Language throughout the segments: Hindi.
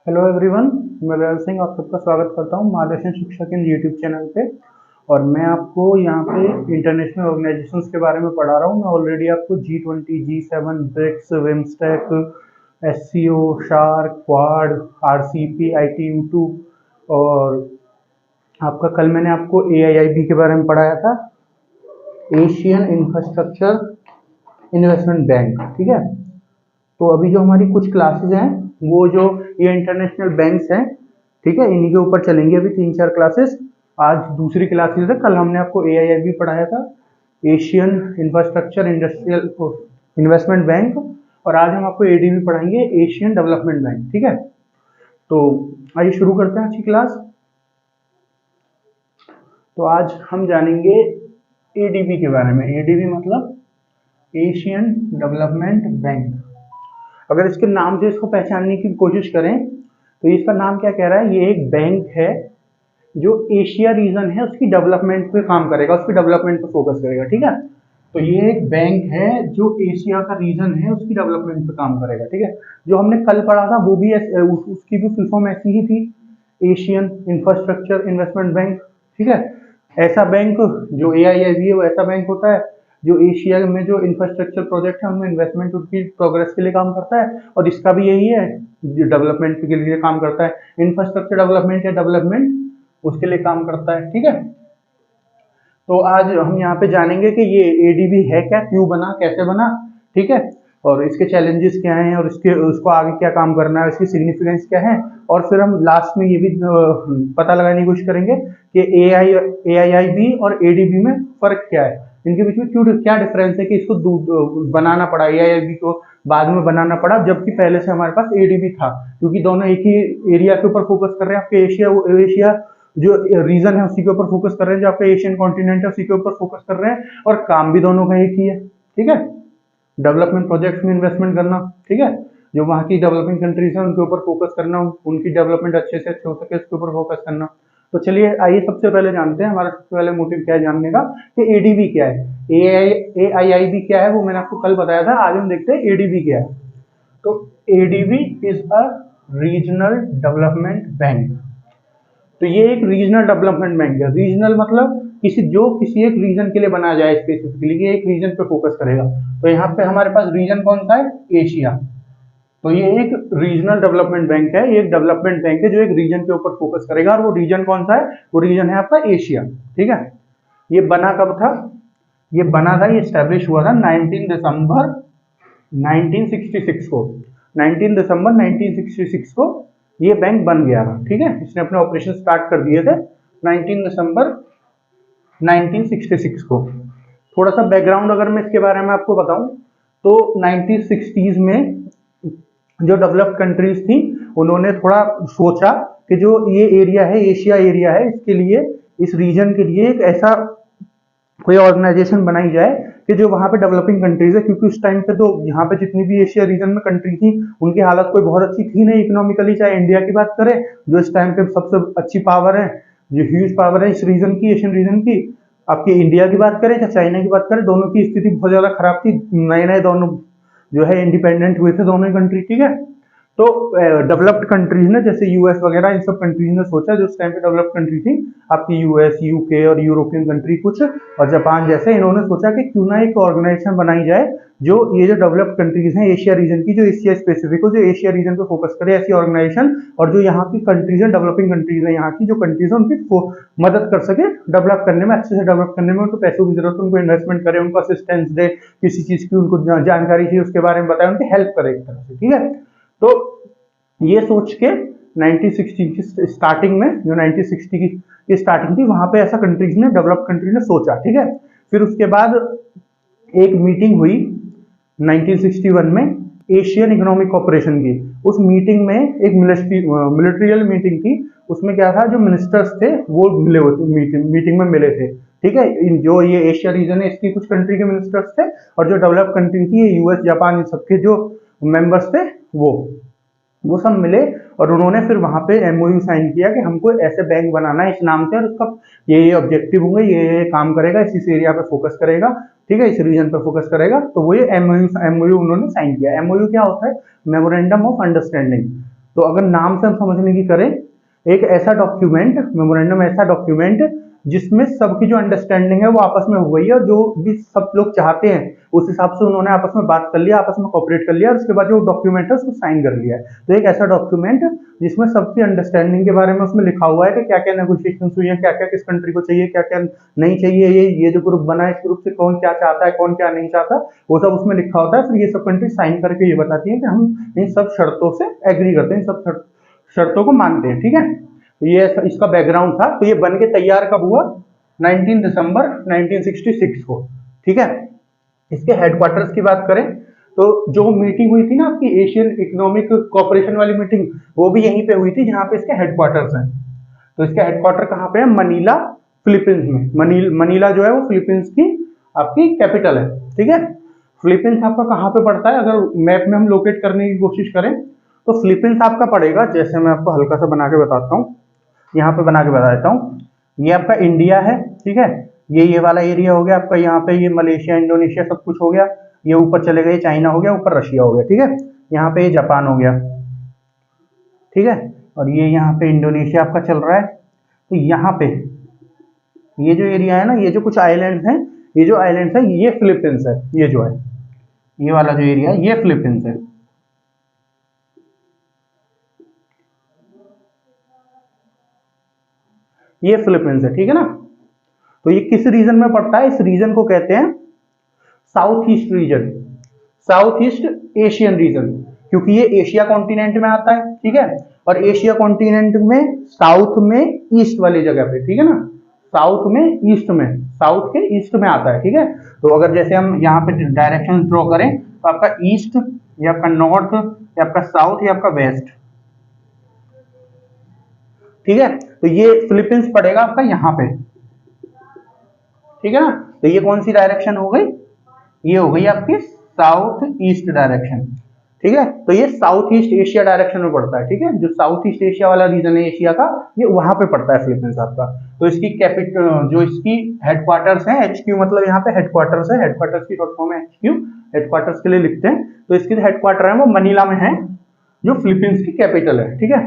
हेलो एवरीवन, मैं वेल सिंह आप सबका स्वागत करता हूँ मार्गदर्शन शिक्षा केंद्र यूट्यूब चैनल पे। और मैं आपको यहाँ पे इंटरनेशनल ऑर्गेनाइजेशंस के बारे में पढ़ा रहा हूँ। मैं ऑलरेडी आपको G20, G7, BRICS, BIMSTEC, SCO, SAARC, Quad, RCP, ITU2 और आपका कल मैंने आपको AIIB के बारे में पढ़ाया था, एशियन इंफ्रास्ट्रक्चर इन्वेस्टमेंट बैंक। ठीक है, तो अभी जो हमारी कुछ क्लासेस हैं वो जो ये इंटरनेशनल बैंक्स हैं, ठीक है, इन्हीं के ऊपर चलेंगे अभी 3-4 क्लासेस। आज दूसरी क्लासेस है, कल हमने आपको AIIB पढ़ाया था, Asian infrastructure industrial investment bank, और आज हम आपको ADB पढ़ाएंगे, एशियन डेवलपमेंट बैंक। ठीक है, तो आइए शुरू करते हैं आज की क्लास। तो आज हम जानेंगे ADB के बारे में। ADB मतलब एशियन डेवलपमेंट बैंक। अगर इसके नाम से इसको पहचानने की कोशिश करें तो इसका नाम क्या कह रहा है, ये एक बैंक है जो एशिया रीजन है उसकी डेवलपमेंट पे काम करेगा, उसकी डेवलपमेंट पे फोकस करेगा। ठीक है, तो ये एक बैंक है जो एशिया का रीजन है उसकी डेवलपमेंट पे काम करेगा। ठीक है, जो हमने कल पढ़ा था वो भी उसकी भी फुल फॉर्म ऐसी ही थी, एशियन इंफ्रास्ट्रक्चर इन्वेस्टमेंट बैंक। ठीक है, ऐसा बैंक जो AIIB है वो ऐसा बैंक होता है जो एशिया में जो इंफ्रास्ट्रक्चर प्रोजेक्ट है उनमें इन्वेस्टमेंट उनकी प्रोग्रेस के लिए काम करता है, और इसका भी यही है, जो डेवलपमेंट के लिए काम करता है, इंफ्रास्ट्रक्चर डेवलपमेंट या डेवलपमेंट उसके लिए काम करता है। ठीक है, तो आज हम यहाँ पे जानेंगे कि ये ADB है क्या, क्यों बना, कैसे बना। ठीक है, और इसके चैलेंजेस क्या हैं और इसके उसको आगे क्या काम करना है, इसकी सिग्निफिकेंस क्या है, और फिर हम लास्ट में ये भी पता लगाने की कोशिश करेंगे कि AIIB और ADB में फर्क क्या है, इनके बीच में क्यों क्या डिफरेंस है कि इसको बनाना पड़ा, AIIB को बाद में बनाना पड़ा जबकि पहले से हमारे पास ADB था, क्योंकि दोनों एक ही एरिया के ऊपर फोकस कर रहे हैं। आपके एशिया जो रीजन है उसी के ऊपर फोकस कर रहे हैं, जो आपका एशियन कॉन्टिनेंट है उसी के ऊपर फोकस कर रहे हैं, और काम भी दोनों का एक ही है। ठीक है, डेवलपमेंट प्रोजेक्ट्स में इन्वेस्टमेंट करना। ठीक है, जो वहाँ की डेवलपिंग कंट्रीज है उनके ऊपर फोकस करना, उनकी डेवलपमेंट अच्छे से अच्छे हो सके इसके ऊपर फोकस करना। तो चलिए आइए सबसे पहले जानते हैं, हमारा सबसे पहले मोटिव क्या है जानने का कि ADB क्या है, AIIB क्या है, वो मैंने आपको कल बताया था। आज हम देखते हैं ADB क्या है। तो ADB is a regional development bank. तो ये एक रीजनल डेवलपमेंट बैंक है। रीजनल मतलब किसी एक रीजन के लिए बनाया जाए स्पेसिफिकली, ये एक रीजन पे फोकस करेगा। तो यहाँ पे हमारे पास रीजन कौन सा है, एशिया। तो ये एक रीजनल डेवलपमेंट बैंक है, ये एक डेवलपमेंट बैंक है जो एक रीजन के ऊपर फोकस करेगा, और वो रीजन कौन सा है, वो रीजन है आपका एशिया। ठीक है, ये बना कब था, ये बना था, ये स्टैब्लिश हुआ था 19 दिसंबर 1966 को। 19 दिसंबर 1966 को ये बैंक बन गया था। ठीक है, इसने अपने ऑपरेशन स्टार्ट कर दिए थे 19 दिसंबर 1966 को। थोड़ा सा बैकग्राउंड अगर मैं इसके बारे में आपको बताऊं तो 1960s में जो डेवलप्ड कंट्रीज थी उन्होंने थोड़ा सोचा कि जो ये एरिया है, एशिया एरिया है, इसके लिए, इस रीजन के लिए एक ऐसा कोई ऑर्गेनाइजेशन बनाई जाए कि जो वहाँ पे डेवलपिंग कंट्रीज है, क्योंकि उस टाइम पे तो यहाँ पे जितनी भी एशिया रीजन में कंट्री थी उनकी हालत कोई बहुत अच्छी थी नहीं इकोनॉमिकली। चाहे इंडिया की बात करें जो इस टाइम पे सबसे अच्छी पावर है, जो ह्यूज पावर है इस रीजन की, एशियन रीजन की, आपकी इंडिया की बात करें या चाइना की बात करें, दोनों की स्थिति बहुत ज्यादा खराब थी। नए नए दोनों जो है इंडिपेंडेंट हुए थे दोनों ही कंट्री। ठीक है, तो डेवलप्ड कंट्रीज ने, जैसे यूएस वगैरह, इन सब कंट्रीज ने सोचा, जो उस टाइम पे डेवलप्ड कंट्री थी आपकी यूएस, यूके और यूरोपियन कंट्री कुछ, और जापान जैसे, इन्होंने सोचा कि क्यों ना एक ऑर्गेनाइजेशन बनाई जाए जो ये जो डेवलप्ड कंट्रीज हैं एशिया रीजन की, जो एशिया स्पेसिफिक हो, जो एशिया रीजन पे फोकस करे, ऐसी ऑर्गेनाइजेशन, और जो यहाँ की कंट्रीज है, डेवलपिंग कंट्रीज है, यहाँ की जो कंट्रीज है उनकी मदद कर सके डेवलप करने में, अच्छे से डेवलप करने में। उनको पैसों की जरूरत, उनको इन्वेस्टमेंट करे, उनको असिस्टेंस दे, किसी चीज की उनको जानकारी चाहिए उसके बारे में बताए, उनकी हेल्प करे एक तरह से। ठीक है, तो ये सोच के 1960 की स्टार्टिंग में, जो 1960 की स्टार्टिंग थी, वहां पे ऐसा कंट्रीज ने, डेवलप्ड कंट्री ने सोचा। ठीक है, फिर उसके बाद एक मीटिंग हुई 1961 में एशियन इकोनॉमिक कॉर्पोरेशन की। उस मीटिंग में एक मिलिट्रियल मीटिंग थी, उसमें क्या था, जो मिनिस्टर्स थे वो मिले हुए मीटिंग में मिले थे। ठीक है, जो ये एशिया रीजन है इसकी कुछ कंट्री के मिनिस्टर्स थे, और जो डेवलप्ड कंट्री थी यूएस, जापान, इन सबके जो मेंबर्स थे वो सब मिले, और उन्होंने फिर वहां पे MOU साइन किया कि हमको ऐसे बैंक बनाना है इस नाम से, और उसका ये ऑब्जेक्टिव होंगे, ये काम करेगा, इस एरिया पे फोकस करेगा। ठीक है, इस रीजन पे फोकस करेगा। तो वो ये MOU उन्होंने साइन किया। MOU क्या होता है, मेमोरेंडम ऑफ अंडरस्टैंडिंग। तो अगर नाम से हम समझने की करें, एक ऐसा डॉक्यूमेंट, मेमोरेंडम ऐसा डॉक्यूमेंट जिसमें सबकी जो अंडरस्टैंडिंग है वो आपस में हो गई है, और जो भी सब लोग चाहते हैं उस हिसाब से उन्होंने आपस में बात कर लिया, आपस में कोऑपरेट कर लिया, और उसके बाद जो डॉक्यूमेंट है उसको साइन कर लिया है। तो एक ऐसा डॉक्यूमेंट जिसमें सबकी अंडरस्टैंडिंग के बारे में उसमें लिखा हुआ है कि क्या क्या नेगोशिएशन हुई है, क्या क्या किस कंट्री को चाहिए, क्या क्या नहीं चाहिए, ये जो ग्रुप बना है इस ग्रुप से कौन क्या चाहता है, कौन क्या नहीं चाहता, वो सब उसमें लिखा होता है। फिर ये सब कंट्री साइन करके ये बताती है कि हम इन सब शर्तों से एग्री करते हैं, इन सब शर्तों को मानते हैं। ठीक है, तो ये इसका बैकग्राउंड था। तो ये बन के तैयार कब हुआ? 19 दिसंबर 1966 को। ठीक है, इसके हेडक्वार्टर्स की बात करें तो जो मीटिंग हुई थी ना आपकी एशियन इकोनॉमिक कोऑपरेशन वाली मीटिंग, वो भी यहीं पे हुई थी जहां पे इसके हेडक्वार्टर्स हैं। तो इसके हेडक्वार्टर कहाँ पे है? मनीला, फिलीपींस में। मनीला जो है वो फिलीपींस की आपकी कैपिटल है। ठीक है, फिलीपींस आपका कहाँ पे पड़ता है? अगर मैप में हम लोकेट करने की कोशिश करें तो फिलीपींस आपका पड़ेगा, जैसे मैं आपको हल्का सा बना के बताता हूँ, यहाँ पे बना के बता देता हूँ। ये आपका इंडिया है, ठीक है, ये वाला एरिया हो गया आपका, यहाँ पे ये मलेशिया, इंडोनेशिया सब कुछ हो गया, ये ऊपर चले गए चाइना हो गया, ऊपर रशिया हो गया। ठीक है, यहाँ पे ये जापान हो गया। ठीक है, और ये यहाँ पे इंडोनेशिया आपका चल रहा है। तो यहाँ पे ये जो एरिया है ना, ये जो कुछ आइलैंड्स हैं, ये जो आइलैंड्स है ये फिलीपींस है। ये जो है ये वाला जो एरिया है ये फिलीपींस है। ये फिलीपींस है। ठीक है ना, तो ये किस रीजन में पड़ता है? इस रीजन को कहते हैं south east region, south east Asian region, क्योंकि ये एशिया कॉन्टिनेंट में आता है। ठीक है, और एशिया कॉन्टिनेंट में साउथ में ईस्ट वाली जगह पे, ठीक है ना, साउथ में ईस्ट में, साउथ के ईस्ट में आता है। ठीक है, तो अगर जैसे हम यहाँ पे डायरेक्शन ड्रॉ करें तो आपका ईस्ट, ये आपका नॉर्थ, ये आपका साउथ, ये आपका वेस्ट। ठीक है, तो ये फिलीपींस पड़ेगा आपका यहाँ पे। ठीक है ना, तो ये कौन सी डायरेक्शन हो गई? ये हो गई आपकी साउथ ईस्ट डायरेक्शन। ठीक है, तो ये साउथ ईस्ट एशिया डायरेक्शन में पड़ता है। ठीक है, जो साउथ ईस्ट एशिया वाला रीजन है एशिया का, ये वहां पे पड़ता है फिलीपींस आपका। तो इसकी कैपिटल, जो इसकी हेडक्वार्टर्स है, HQ मतलब यहाँ पे हेडक्वार्टर्स है, हेडक्वार्टर्स की शॉर्ट फॉर्म है HQ, हेडक्वार्टर्स के लिए लिखते हैं। तो इसकी हेडक्वार्टर है वो मनीला में है, जो फिलीपींस की कैपिटल है। ठीक है,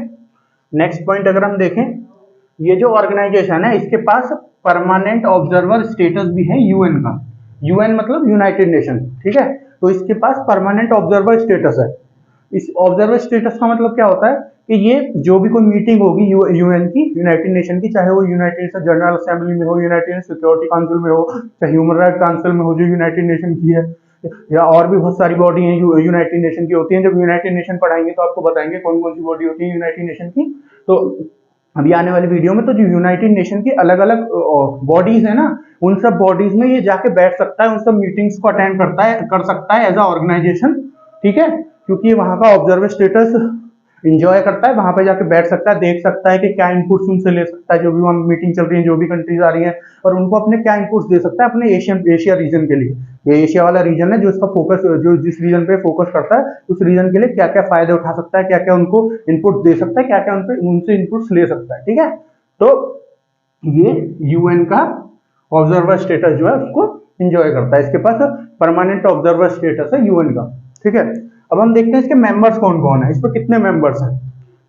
नेक्स्ट पॉइंट अगर हम देखें, ये जो ऑर्गेनाइजेशन है इसके पास परमानेंट ऑब्जर्वर स्टेटस भी है यूएन का। यूएन मतलब यूनाइटेड नेशन। ठीक है, तो इसके पास परमानेंट ऑब्जर्वर स्टेटस है। इस ऑब्जर्वर स्टेटस का मतलब क्या होता है कि ये जो भी कोई मीटिंग होगी यूएन की, यूनाइटेड नेशन की, चाहे वो यूनाइटेड नेशन जनरल असेंबली में हो, यूनाइटेड नेशन सिक्योरिटी काउंसिल में हो, चाहे ह्यूमन राइट काउंसिल में हो जो यूनाइटेड नेशन की है, या और भी बहुत सारी बॉडी हैं यूनाइटेड नेशन की होती हैं। जब यूनाइटेड नेशन पढ़ाएंगे तो आपको बताएंगे कौन कौन सी बॉडी होती है यूनाइटेड नेशन की। तो अभी आने वाली वीडियो में तो जो यूनाइटेड नेशन की अलग अलग बॉडीज है ना, उन सब बॉडीज में ये जाके बैठ सकता है, उन सब मीटिंग्स को अटेंड कर सकता है एज अ ऑर्गेनाइजेशन। ठीक है, क्योंकि वहां का ऑब्जर्वर स्टेटस इंजॉय करता है, वहां पे जाके बैठ सकता है, देख सकता है कि क्या इनपुट्स उनसे ले सकता है, जो भी वहां मीटिंग चल रही है, जो भी कंट्रीज आ रही हैं, और उनको अपने क्या इनपुट्स दे सकता है अपने एशिया रीजन के लिए। ये एशिया वाला रीजन है जो इसका फोकस, जो जिस रीजन पे फोकस करता है उस रीजन के लिए क्या क्या फायदे उठा सकता है, क्या क्या उनको इनपुट दे सकता है, क्या क्या उनसे इनपुट्स ले सकता है। ठीक है, तो ये यूएन का ऑब्जर्वर स्टेटस जो है उसको इंजॉय करता है, इसके पास परमानेंट ऑब्जर्वर स्टेटस है यूएन का। ठीक है, अब हम देखते हैं इसके मेंबर्स कौन कौन है, इस पर कितने मेंबर्स हैं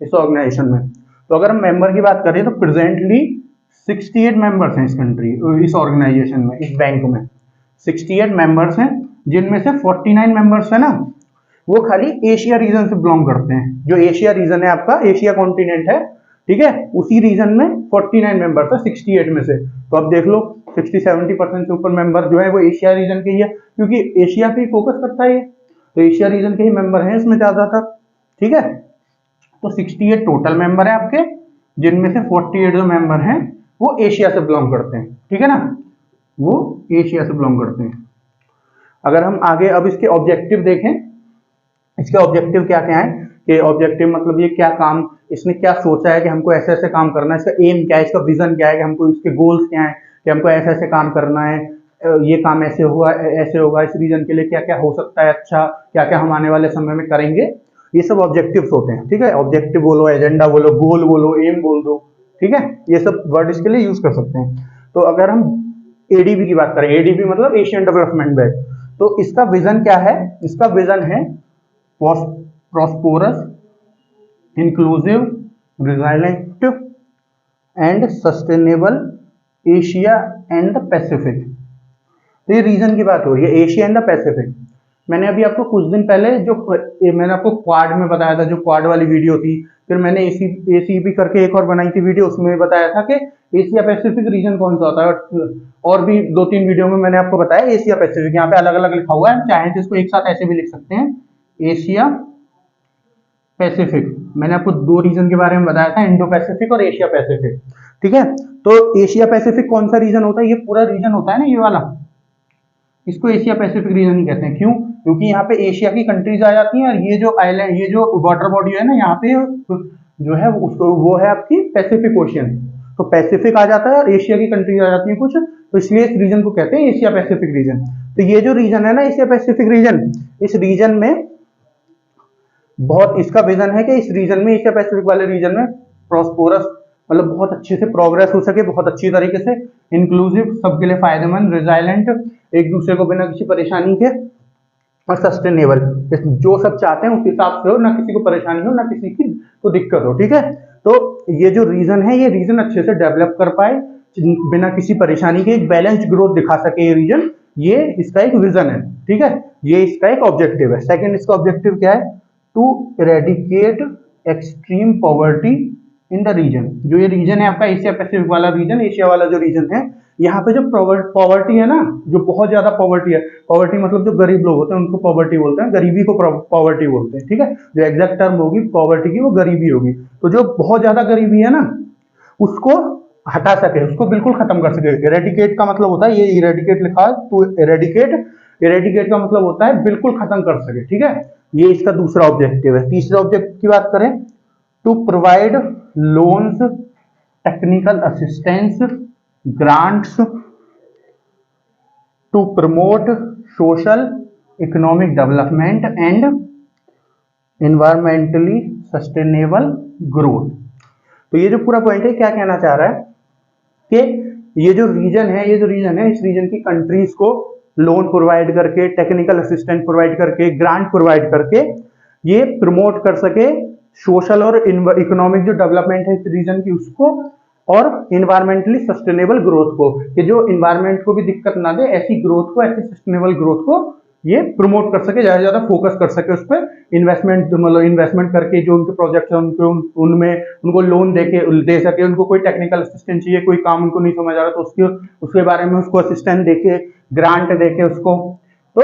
इस ऑर्गेनाइजेशन में। तो अगर हम मेंबर की बात करें तो प्रेजेंटली 68 मेंबर्स हैं इस कंट्री, इस ऑर्गेनाइजेशन में, इस बैंक में 68 मेंबर्स हैं, जिनमें से 49 मेंबर्स है ना वो खाली एशिया रीजन से बिलोंग करते हैं। जो एशिया रीजन है आपका, एशिया कॉन्टिनेंट है, ठीक है, उसी रीजन में 49 मेंबर्स है 68 में से। तो अब देख लो 60-70% से ऊपर मेंबर जो है वो एशिया रीजन के ही है, क्योंकि एशिया पे फोकस करता है ये, तो एशिया रीजन के ही मेंबर हैं इसमें ज्यादातर। ठीक है, तो 68 टोटल मेंबर है आपके, जिनमें से 48 जो मेंबर हैं वो एशिया से बिलोंग करते हैं। ठीक है ना, वो एशिया से बिलोंग करते हैं। अगर हम आगे अब इसके ऑब्जेक्टिव देखें, इसके ऑब्जेक्टिव क्या क्या है, कि ऑब्जेक्टिव मतलब ये क्या काम, इसने क्या सोचा है कि हमको ऐसे ऐसे काम करना है, इसका एम क्या है, इसका विजन क्या है, कि हमको इसके गोल्स क्या है, कि हमको ऐसे ऐसे काम करना है, ये काम ऐसे हुआ ऐसे होगा, इस रीजन के लिए क्या क्या हो सकता है, अच्छा क्या क्या हम आने वाले समय में करेंगे, ये सब ऑब्जेक्टिव्स होते हैं। ठीक है, ऑब्जेक्टिव बोलो, एजेंडा बोलो, गोल बोलो, एम बोल दो। ठीक है, ये सब वर्ड इसके लिए यूज कर सकते हैं। तो अगर हम एडीबी की बात करें, एडीबी मतलब एशियन डेवलपमेंट बैंक, तो इसका विजन क्या है, इसका विजन है prosperous, inclusive, resilient and sustainable Asia and the Pacific. तो ये रीजन की बात हो रही है, एशिया एंड द पैसिफिक। मैंने अभी आपको कुछ दिन पहले जो मैंने आपको क्वाड में बताया था, जो क्वाड वाली वीडियो थी, फिर मैंने एसीपी करके एक और बनाई थी वीडियो, उसमें बताया था कि एशिया पैसिफिक रीजन कौन सा होता है, और भी 2-3 वीडियो में मैंने आपको बताया एशिया पैसिफिक। यहाँ पे अलग अलग लिखा हुआ है, चाहे तो इसको एक साथ ऐसे भी लिख सकते हैं, एशिया पैसिफिक। मैंने आपको 2 रीजन के बारे में बताया था, इंडो पैसिफिक और एशिया पैसिफिक, ठीक है। तो एशिया पैसिफिक कौन सा रीजन होता है, ये पूरा रीजन होता है ना, ये वाला, इसको एशिया पैसिफिक रीजन ही कहते हैं। क्यों? क्योंकि यहाँ पे एशिया की कंट्रीज आ जाती हैं, और ये जो आइलैंड, ये जो वाटर बॉडी है ना यहाँ पे जो है उसको, वो है आपकी पैसिफिक ओशियन। तो पैसिफिक आ जाता है और एशिया की कंट्रीज आ जाती हैं कुछ, तो इसलिए इस रीजन को कहते हैं एशिया पैसिफिक रीजन। तो ये जो रीजन है ना एशिया पैसिफिक रीजन, इस रीजन में बहुत, इसका विजन है कि इस रीजन में, एशिया पैसिफिक वाले रीजन में प्रॉस्पेरस, मतलब बहुत अच्छे से प्रोग्रेस हो सके, बहुत अच्छी तरीके से, इंक्लूसिव, सबके लिए फायदेमंद, रिजाइलेंट, एक दूसरे को बिना किसी परेशानी के, और सस्टेनेबल, जो सब चाहते हैं उस हिसाब से हो, ना किसी को परेशानी हो, ना किसी की को दिक्कत हो, ठीक है। तो ये जो रीजन है, ये रीजन अच्छे से डेवलप कर पाए बिना किसी परेशानी के, एक बैलेंस्ड ग्रोथ दिखा सके ये रीजन, ये इसका एक विजन है, ठीक है। ये इसका एक ऑब्जेक्टिव है। सेकंड इसका ऑब्जेक्टिव क्या है? To eradicate extreme poverty in the region. जो ये रीजन है आपका एशिया पैसिफिक वाला रीजन, एशिया वाला जो रीजन है, यहाँ पे जो पॉवर्टी है ना, जो बहुत ज्यादा पॉवर्टी है, पॉवर्टी मतलब जो गरीब लोग होते हैं उनको पॉवर्टी बोलते हैं, गरीबी को पॉवर्टी बोलते हैं, ठीक है। जो एग्जैक्ट टर्म होगी पॉवर्टी की, वो गरीबी होगी। तो जो बहुत ज्यादा गरीबी है ना, उसको हटा सके, उसको बिल्कुल खत्म कर सके। इरेडिकेट का मतलब होता है, ये इरेडिकेट लिखा है, तो इरेडिकेट, इरेडिकेट का मतलब होता है बिल्कुल खत्म कर सके, ठीक है। ये इसका दूसरा ऑब्जेक्टिव है। तीसरा ऑब्जेक्टिव की बात करें, to provide loans, technical assistance, grants, to promote social economic development and environmentally sustainable growth. तो ये जो पूरा पॉइंट है, क्या कहना चाह रहा है कि ये जो रीजन है, ये जो रीजन है, इस रीजन की कंट्रीज को लोन प्रोवाइड करके, टेक्निकल असिस्टेंस प्रोवाइड करके, ग्रांट प्रोवाइड करके, ये प्रमोट कर सके सोशल और इकोनॉमिक जो डेवलपमेंट है इस रीजन की, उसको, और इन्वायरमेंटली सस्टेनेबल ग्रोथ को, कि जो इन्वायरमेंट को भी दिक्कत ना दे, ऐसी ग्रोथ को, ऐसी सस्टेनेबल ग्रोथ को ये प्रमोट कर सके, ज्यादा से ज्यादा फोकस कर सके उस पर, इन्वेस्टमेंट, मतलब इन्वेस्टमेंट करके जो उनके प्रोजेक्ट है उनमें उनको लोन दे सके, उनको कोई टेक्निकल असिस्टेंस चाहिए, कोई काम उनको नहीं समझ आ रहा तो उसके बारे में उसको असिस्टेंस देके, ग्रांट देके उसको। तो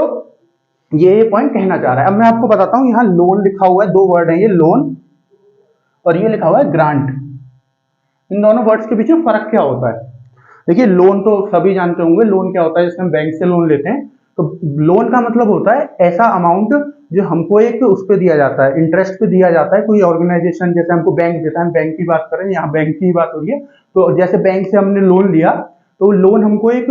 ये पॉइंट कहना चाह रहा है। अब मैं आपको बताता हूँ, यहाँ लोन लिखा हुआ है, 2 वर्ड है ये, लोन और ये लिखा हुआ है ग्रांट। इन दोनों वर्ड्स के पीछे फर्क क्या होता है? देखिए, लोन तो सभी जानते होंगे, लोन क्या होता है, जैसे हम बैंक से लोन लेते हैं, तो लोन का मतलब होता है ऐसा अमाउंट जो हमको एक उस पे दिया जाता है, इंटरेस्ट पे दिया जाता है। कोई ऑर्गेनाइजेशन जैसे हमको बैंक देता है, बैंक की बात करें, यहाँ बैंक की बात हो रही है, तो जैसे बैंक से हमने लोन लिया, तो लोन हमको एक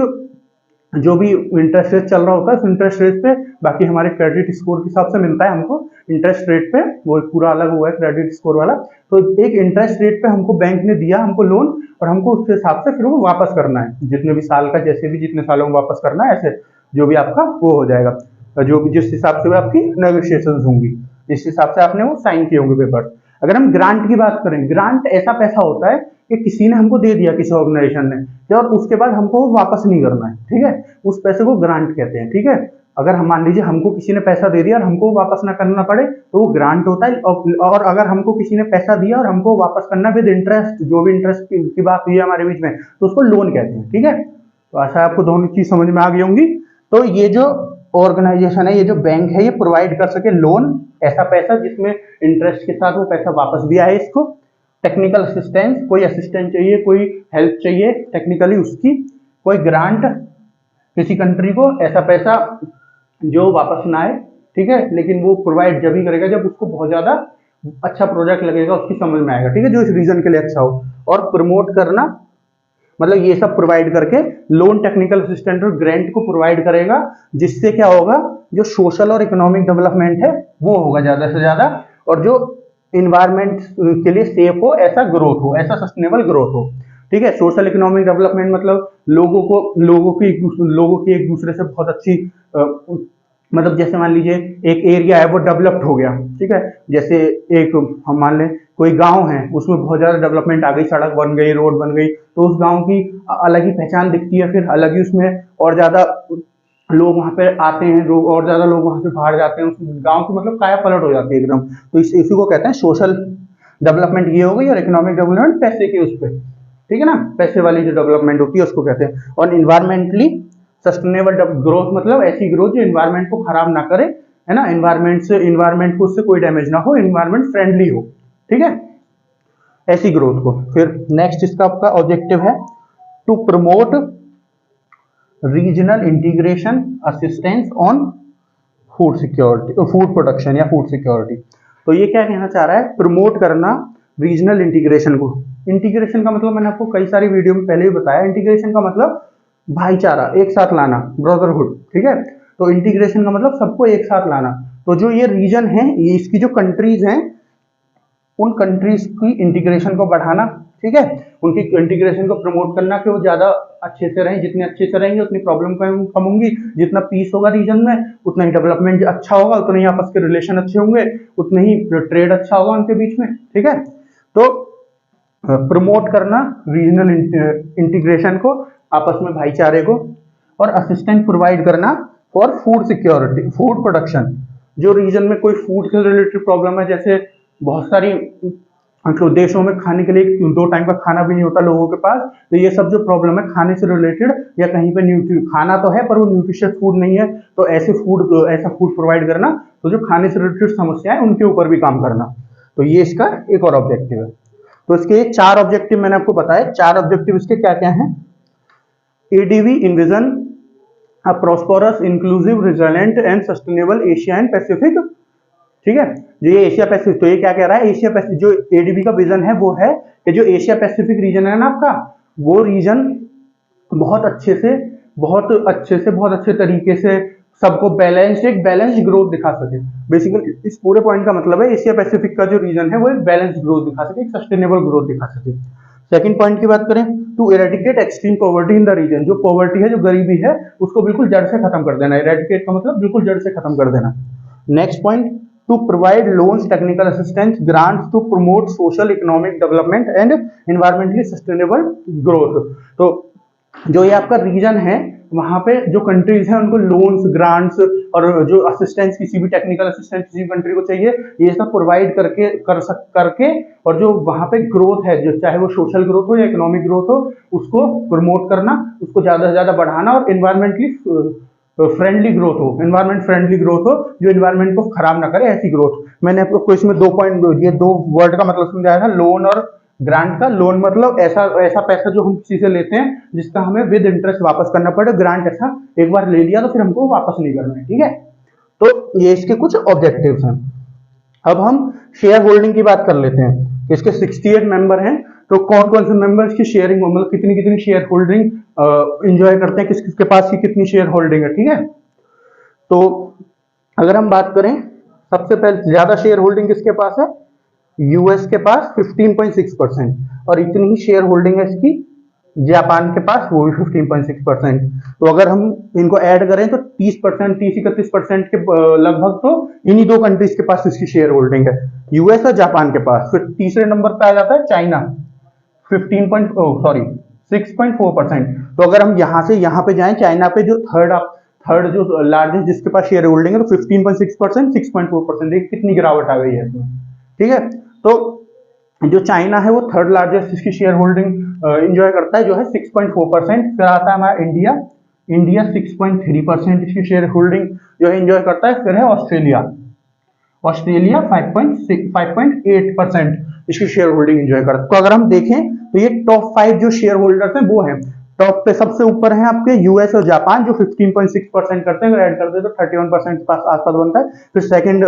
जो भी इंटरेस्ट रेट चल रहा होता है, उस इंटरेस्ट रेट पे, बाकी हमारे क्रेडिट स्कोर के हिसाब से मिलता है हमको इंटरेस्ट रेट पे, वो पूरा अलग हुआ है क्रेडिट स्कोर वाला। तो एक इंटरेस्ट रेट पे हमको बैंक ने दिया हमको लोन, और हमको उसके हिसाब से फिर वो वापस करना है, जितने भी साल का, जैसे भी जितने सालों में वापस करना है, ऐसे जो भी आपका वो हो जाएगा, जो भी जिस हिसाब से आपकी नेगोशिएशन होंगी, जिस हिसाब से आपने वो साइन किए होंगे पेपर। अगर हम ग्रांट की बात करें, ग्रांट ऐसा पैसा होता है कि किसी ने हमको दे दिया, किसी ऑर्गेनाइजेशन ने, और उसके बाद हमको वापस नहीं करना है, ठीक है, उस पैसे को ग्रांट कहते हैं, ठीक है। अगर हम मान लीजिए हमको किसी ने पैसा दे दिया और हमको वापस ना करना पड़े, तो वो ग्रांट होता है। और अगर हमको किसी ने पैसा दिया और हमको वापस करना विद इंटरेस्ट, जो भी इंटरेस्ट की बात हुई है हमारे बीच में, तो उसको लोन कहते हैं, ठीक है। तो आशा आपको दोनों चीज समझ में आ गई होंगी। तो ये जो ऑर्गेनाइजेशन है, ये जो बैंक है, ये प्रोवाइड कर सके लोन, ऐसा पैसा जिसमें इंटरेस्ट के साथ वो पैसा वापस भी आए इसको, टेक्निकल असिस्टेंस, कोई असिस्टेंट चाहिए, कोई हेल्प चाहिए टेक्निकली उसकी, कोई ग्रांट किसी कंट्री को, ऐसा पैसा जो वापस ना आए, ठीक है, लेकिन वो प्रोवाइड जब ही करेगा जब उसको बहुत ज्यादा अच्छा प्रोजेक्ट लगेगा, उसकी समझ में आएगा, ठीक है, जो इस रीजन के लिए अच्छा हो। और प्रमोट करना मतलब ये सब प्रोवाइड करके लोन, टेक्निकल असिस्टेंट और ग्रांट को प्रोवाइड करेगा, जिससे क्या होगा, जो सोशल और इकोनॉमिक डेवलपमेंट है वो होगा ज्यादा से ज्यादा, और जो इन्वायरमेंट के लिए सेफ हो, ऐसा ग्रोथ हो, ऐसा सस्टेनेबल ग्रोथ हो, ठीक है। सोशल इकोनॉमिक डेवलपमेंट मतलब लोगों की एक दूसरे से बहुत अच्छी मतलब जैसे मान लीजिए एक एरिया है वो डेवलप्ड हो गया, ठीक है, जैसे एक हम मान लें कोई गांव है उसमें बहुत ज्यादा डेवलपमेंट आ गई, सड़क बन गई, रोड बन गई, तो उस गांव की अलग ही पहचान दिखती है, फिर अलग ही उसमें और ज्यादा लोग वहां पे आते हैं, और ज्यादा लोग वहां से बाहर जाते हैं, उस गांव की मतलब काया पलट हो जाती है एकदम। तो इसी को कहते हैं सोशल डेवलपमेंट, ये हो गई। और इकोनॉमिक डेवलपमेंट पैसे के उस पर, ठीक है ना, पैसे वाली जो डेवलपमेंट होती है उसको कहते हैं। और इन्वायरमेंटली सस्टेनेबल ग्रोथ मतलब ऐसी ग्रोथ जो इन्वायरमेंट को खराब ना करे, है ना, इन्वायरमेंट को उससे कोई डैमेज ना हो, इन्वायरमेंट फ्रेंडली हो, ठीक है, ऐसी ग्रोथ को। फिर नेक्स्ट इसका आपका ऑब्जेक्टिव है to promote regional integration assistance on food security, food production या फूड सिक्योरिटी। तो ये क्या कहना चाह रहा है, प्रमोट करना रीजनल इंटीग्रेशन को। इंटीग्रेशन का मतलब मैंने आपको कई सारी वीडियो में पहले भी बताया, इंटीग्रेशन का मतलब भाईचारा, एक साथ लाना, ब्रदरहुड, ठीक है। तो इंटीग्रेशन का मतलब सबको एक साथ लाना। तो जो ये रीजन है, ये इसकी जो कंट्रीज हैं, उन कंट्रीज की इंटीग्रेशन को बढ़ाना, ठीक है, उनकी इंटीग्रेशन को प्रमोट करना कि वो ज्यादा अच्छे से रहें, जितने अच्छे से रहेंगे उतनी प्रॉब्लम कम होंगी, जितना पीस होगा रीजन में उतना ही डेवलपमेंट अच्छा होगा, उतने ही आपस के रिलेशन अच्छे होंगे, उतने ही ट्रेड अच्छा होगा उनके बीच में, ठीक है। तो प्रमोट करना रीजनल इंटीग्रेशन को, आपस में भाईचारे को, और असिस्टेंस प्रोवाइड करना for food security, food production. जो रीजन में कोई फूड से रिलेटेड प्रॉब्लम है, जैसे बहुत सारी तो देशों में खाने के लिए 2 टाइम का खाना भी नहीं होता लोगों के पास, तो ये सब जो प्रॉब्लम है खाने से रिलेटेड, या कहीं पे खाना तो है पर वो न्यूट्रिशियस फूड नहीं है, तो ऐसा फूड प्रोवाइड करना, तो जो खाने से रिलेटेड समस्या है उनके ऊपर भी काम करना। तो ये इसका एक और ऑब्जेक्टिव है। तो इसके 4 ऑब्जेक्टिव मैंने आपको बताया। 4 ऑब्जेक्टिव इसके क्या क्या है। ADV invasion a prosperous, inclusive, resilient and sustainable Asia and Pacific, ठीक है। जो ये एशिया पैसिफिक, तो ये क्या कह रहा है, एशिया पैसिफिक, जो एडीबी का विजन है वो है कि जो एशिया पैसिफिक रीजन है ना आपका, वो रीजन बहुत अच्छे तरीके से सबको एक बैलेंस ग्रोथ दिखा सके। बेसिकली इस पूरे पॉइंट का मतलब है एशिया पैसिफिक का जो रीजन है वो एक बैलेंस ग्रोथ दिखा सके, एक सस्टेनेबल ग्रोथ दिखा सके। सेकंड पॉइंट की बात करें, to eradicate extreme poverty in the region, जो पॉवर्टी है, जो गरीबी है, उसको बिल्कुल जड़ से खत्म कर देना। इरेडिकेट का मतलब बिल्कुल जड़ से खत्म कर देना। Next point, to provide loans, technical assistance, grants to promote social economic development and environmentally sustainable growth। तो जो ये आपका रीजन है, वहां पे जो कंट्रीज हैं उनको लोन्स, ग्रांट्स और जो असिस्टेंस, किसी भी टेक्निकल असिस्टेंस किसी भी कंट्री को चाहिए, ये सब प्रोवाइड करके और जो वहां पे ग्रोथ है, जो चाहे वो सोशल ग्रोथ हो या इकोनॉमिक ग्रोथ हो, उसको प्रमोट करना, उसको ज्यादा से ज्यादा बढ़ाना, और एनवायरमेंटली फ्रेंडली ग्रोथ हो, एनवायरमेंट फ्रेंडली ग्रोथ हो, जो एनवायरमेंट को खराब ना करे, ऐसी ग्रोथ। मैंने आपको इसमें 2 पॉइंट, ये 2 वर्ड का मतलब समझाया था, लोन और ग्रांट का। लोन मतलब ऐसा पैसा जो हम किसी से लेते हैं जिसका हमें विद इंटरेस्ट वापस करना पड़े। ग्रांट ऐसा एक बार ले लिया तो फिर हमको वापस नहीं करना है, ठीक है। तो ये इसके कुछ ऑब्जेक्टिव्स हैं। अब हम शेयर होल्डिंग की बात कर लेते हैं कि इसके 68 मेंबर हैं, तो कौन कौन से मेंबर्स की शेयरिंग, मतलब कितनी कितनी शेयर होल्डिंग एंजॉय करते हैं, किस किसके पास की कितनी शेयर होल्डिंग है, ठीक है। तो अगर हम बात करें, सबसे पहले ज्यादा शेयर होल्डिंग किसके पास है, यूएस के पास 15.6%, और इतनी ही शेयर होल्डिंग है इसकी जापान के पास, वो भी 15.6%। तो अगर हम इनको ऐड करें तो 30%, 30-31% के लगभग तो इन्हीं 2 कंट्रीज के पास इसकी शेयर होल्डिंग है, यूएस और जापान के पास। फिर तीसरे नंबर पे आ जाता है चाइना, 6.4%। तो अगर हम यहां से यहां पे जाएं, चाइना पे जो थर्ड जो लार्जेस्ट जिसके पास शेयर होल्डिंग है, तो 15.6%, 6.4%, देखिए कितनी गिरावट आ गई है इसमें, ठीक है। तो जो चाइना है वो थर्ड लार्जेस्ट इसकी शेयर होल्डिंग एंजॉय करता है, जो है 6.4%। फिर आता है हमारा इंडिया 6.3% इसकी शेयर होल्डिंग जो है एंजॉय करता है। फिर है ऑस्ट्रेलिया 5.8% इसकी शेयर होल्डिंग एंजॉय करता है। तो अगर हम देखें तो ये टॉप 5 जो शेयर होल्डर्स हैं वो हैं, टॉप पे सबसे ऊपर है आपके यूएस और जापान जो 15.6% करते हैं, अगर ऐड करते हैं तो 31% के आसपास बनता है। फिर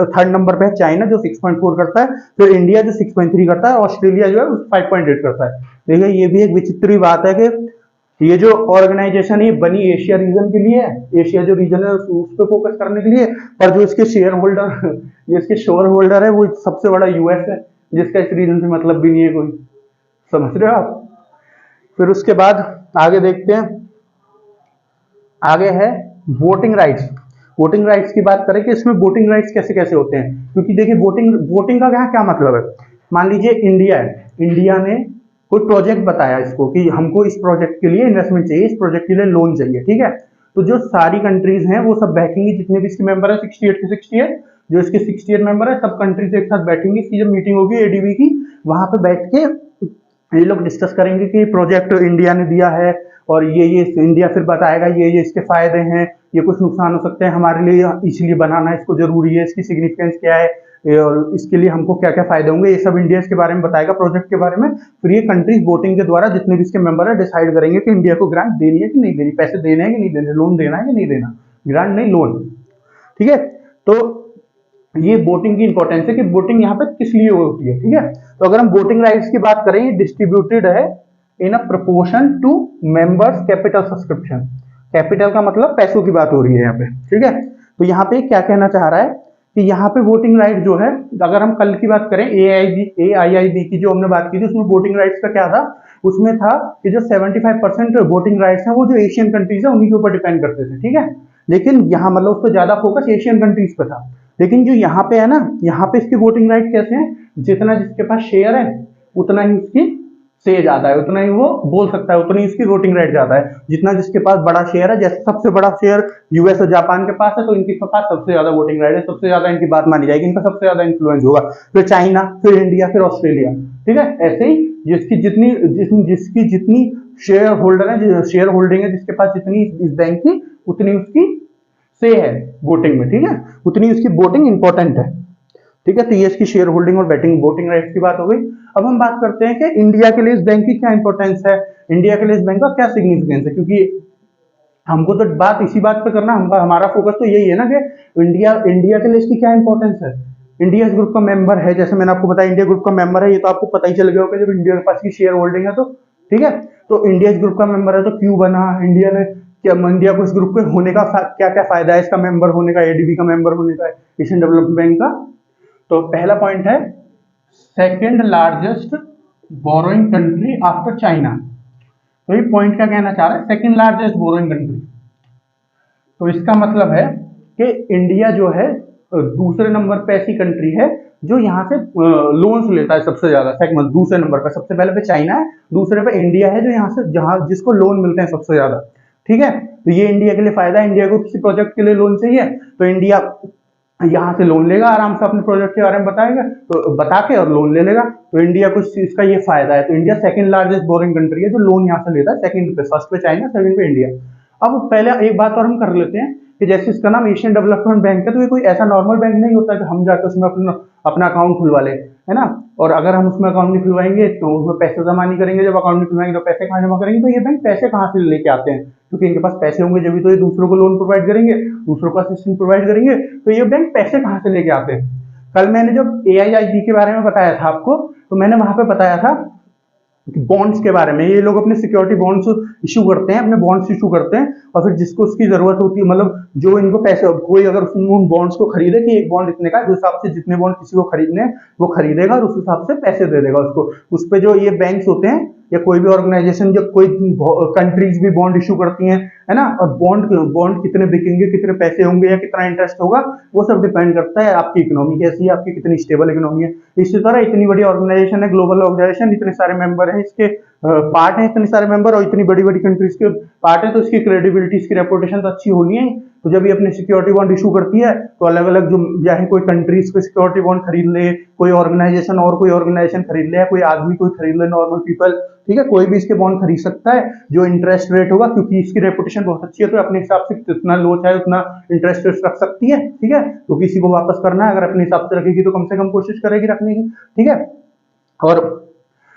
थर्ड नंबर पे है चाइना जो 6.4 करता है, फिर इंडिया जो 6.3 करता है, ऑस्ट्रेलिया जो है 5.8 करता है। देखिए ये भी एक विचित्र बात है कि ये जो ऑर्गेनाइजेशन ये बनी एशिया रीजन के लिए है, एशिया जो रीजन है उस पर फोकस करने के लिए, पर जो इसके शेयर होल्डर है वो सबसे बड़ा यूएस है, जिसका इस रीजन से मतलब भी नहीं है कोई, समझ रहे हो आप। फिर उसके बाद आगे देखते हैं, आगे है वोटिंग राइट्स। वोटिंग राइट्स की बात करें कि इसमें वोटिंग राइट्स कैसे कैसे होते हैं, क्योंकि देखिए वोटिंग का क्या मतलब है। मान लीजिए इंडिया है, इंडिया ने कोई प्रोजेक्ट बताया इसको कि हमको इस प्रोजेक्ट के लिए इन्वेस्टमेंट चाहिए, इस प्रोजेक्ट के लिए लोन चाहिए, ठीक है। तो जो सारी कंट्रीज हैं वो सब बैठेंगी, जितने भी इसके मेंबर है 68 के 68, जो इसके 68 मेंबर है सब कंट्रीज एक साथ बैठेंगी। इसकी जब मीटिंग होगी एडीबी की, वहां पे बैठ के ये लोग डिस्कस करेंगे कि प्रोजेक्ट इंडिया ने दिया है और ये इंडिया फिर बताएगा ये इसके फायदे हैं, ये कुछ नुकसान हो सकते हैं हमारे लिए, इसलिए बनाना इसको जरूरी है, इसकी सिग्निफिकेंस क्या है और इसके लिए हमको क्या क्या फायदे होंगे, ये सब इंडिया के बारे में बताएगा, प्रोजेक्ट के बारे में। फिर ये कंट्रीज वोटिंग के द्वारा जितने भी इसके मेंबर है डिसाइड करेंगे कि इंडिया को ग्रांट देनी है कि नहीं देनी, पैसे देने हैं कि नहीं देने, लोन देना है कि नहीं देना, ग्रांट नहीं लोन, ठीक है। तो ये वोटिंग की इंपॉर्टेंस है कि वोटिंग यहाँ पे किस लिए होती है, ठीक है। तो अगर हम वोटिंग राइट्स की बात करें, ये डिस्ट्रीब्यूटेड है in a proportion to members capital subscription. Capital का मतलब पैसों की बात हो रही है यहाँ पे, ठीक है। तो यहाँ पे क्या कहना चाह रहा है कि यहाँ पे वोटिंग राइट जो है, अगर हम कल की बात करें AIIB की जो हमने बात की थी, उसमें वोटिंग राइट्स का क्या था, उसमें था कि जो 75% वोटिंग राइट्स हैं वो जो एशियन कंट्रीज है उन्हीं के ऊपर डिपेंड करते थे, ठीक है। लेकिन यहाँ मतलब उस पर ज्यादा फोकस एशियन कंट्रीज पे था। लेकिन जो यहाँ पे है ना, यहाँ पे इसकी वोटिंग राइट कैसे है, जितना जिसके पास शेयर है उतना ही उसकी से ज्यादा है, उतना ही वो बोल सकता है, उतनी इसकी वोटिंग राइट ज्यादा है। जितना जिसके पास बड़ा शेयर है, जैसे सबसे बड़ा शेयर यूएस और जापान के पास है, तो इनके पास सबसे ज्यादा वोटिंग राइट है, सबसे ज्यादा इनकी बात मानी जाएगी, इनका सबसे ज्यादा इन्फ्लुएंस होगा। फिर चाइना, फिर इंडिया, फिर ऑस्ट्रेलिया, ठीक है। ऐसे ही जिसकी जितनी शेयर होल्डर है, शेयर होल्डिंग है, जिसके पास जितनी इस बैंक की, उतनी उसकी से है वोटिंग में, ठीक है, उतनी उसकी वोटिंग इंपॉर्टेंट है, ठीक है। तो ये इसकी शेयर होल्डिंग और वोटिंग राइट्स की बात हो गई। अब हम बात करते हैं कि इंडिया के लिए इस बैंक की क्या इंपॉर्टेंस है, इंडिया के लिए इस बैंक का क्या सिग्निफिकेंस है, क्योंकि हमको तो बात इसी बात पे करना, हमारा फोकस तो यही है ना कि इंडिया के लिए इसकी क्या इंपॉर्टेंस है। इंडिया इस ग्रुप का मेंबर है, जैसे मैंने आपको बताया इंडिया ग्रुप का मेंबर है, ये तो आपको पता ही चल गया होगा जब इंडिया के पास की शेयर होल्डिंग है तो, ठीक है। तो इंडिया इस ग्रुप का मेंबर है तो क्यों बना, इंडिया ने क्या, इंडिया को इस ग्रुप के होने का क्या क्या फायदा है, इसका मेंबर होने का, एडीबी का मेंबर होने का, एशियन डेवलपमेंट बैंक का। तो पहला पॉइंट है second largest borrowing country after China. तो ये पॉइंट क्या कहना चाह रहा है, सेकेंड लार्जेस्ट बोरोइंग कंट्री। तो इसका मतलब है कि इंडिया जो है दूसरे नंबर पे ऐसी कंट्री है जो यहाँ से लोन्स लेता है सबसे ज्यादा, सेकंड दूसरे नंबर पे, सबसे पहले पे चाइना है, दूसरे पे इंडिया है जो यहाँ से जहाँ जिसको लोन मिलते हैं सबसे ज्यादा, ठीक है। तो ये इंडिया के लिए फायदा है, इंडिया को किसी प्रोजेक्ट के लिए लोन चाहिए तो इंडिया यहाँ से लोन लेगा, आराम से अपने प्रोजेक्ट के बारे में बताएगा, तो बता के और लोन ले लेगा। तो इंडिया को इस चीज का ये फायदा है। तो India second largest boring country है जो लोन यहाँ से लेता है, सेकंड पे, फर्स्ट पे चाइना, सेकंड पे इंडिया। अब पहले एक बात और हम कर लेते हैं कि जैसे इसका नाम एशियन डेवलपमेंट बैंक है, तो ये कोई ऐसा नॉर्मल बैंक नहीं होता कि हम जाकर उसमें अपना अकाउंट खुलवा ले, है ना। और अगर हम उसमें अकाउंट नहीं खुलवाएंगे तो उसमें पैसे जमा नहीं करेंगे, जब अकाउंट नहीं खुलवाएंगे तो पैसे कहाँ जमा करेंगे। तो ये बैंक पैसे कहाँ से लेके आते हैं, क्योंकि इनके पास पैसे होंगे जब तो ये दूसरों को लोन प्रोवाइड करेंगे, दूसरों को असिस्टेंस प्रोवाइड करेंगे। तो ये बैंक पैसे कहाँ से लेके आते हैं। कल मैंने जब AIIB के बारे में बताया था आपको, तो मैंने वहां पे बताया था बॉन्ड्स के बारे में। ये लोग अपने सिक्योरिटी बॉन्ड्स इशू करते हैं, अपने बॉन्ड्स इशू करते हैं, और फिर जिसको उसकी जरूरत होती है, मतलब जो इनको पैसे, कोई अगर उन बॉन्ड्स को खरीदे कि एक बॉन्ड इतने का, उस हिसाब से जितने बॉन्ड किसी को खरीदने वो खरीदेगा और उस हिसाब से पैसे दे देगा उसको। उस पर जो ये बैंक्स होते हैं या कोई भी ऑर्गेनाइजेशन, जब कोई कंट्रीज भी बॉन्ड इशू करती हैं, है ना, और बॉन्ड कितने बिकेंगे, कितने पैसे होंगे या कितना इंटरेस्ट होगा, वो सब डिपेंड करता है आपकी इकोनॉमी कैसी है, आपकी कितनी स्टेबल इकोनॉमी है। इसी तरह इतनी बड़ी ऑर्गेनाइजेशन है, ग्लोबल ऑर्गेनाइजेशन, इतने सारे मेंबर हैं, इसके पार्ट हैं इतने सारे मेंबर, और इतनी बड़ी बड़ी कंट्रीज के पार्ट है, तो इसकी क्रेडिबिलिटी, इसकी रेपुटेशन तो अच्छी होनी है। तो जब ये अपने सिक्योरिटी बॉन्ड इशू करती है तो अलग अलग जो चाहे कोई कंट्रीज को सिक्योरिटी बॉन्ड खरीद ले, कोई ऑर्गेनाइजेशन और कोई ऑर्गेनाइजेशन खरीद ले, कोई आदमी कोई खरीद ले, नॉर्मल पीपल, ठीक है, कोई भी इसके बॉन्ड खरीद सकता है। जो इंटरेस्ट रेट होगा, क्योंकि इसकी रेपुटेशन बहुत अच्छी है, तो अपने हिसाब से जितना लो चाहे उतना इंटरेस्ट रेट रख सकती है, ठीक है। तो किसी को वापस करना है, अगर अपने हिसाब से रखेगी तो कम से कम कोशिश करेगी रखने की, ठीक है, और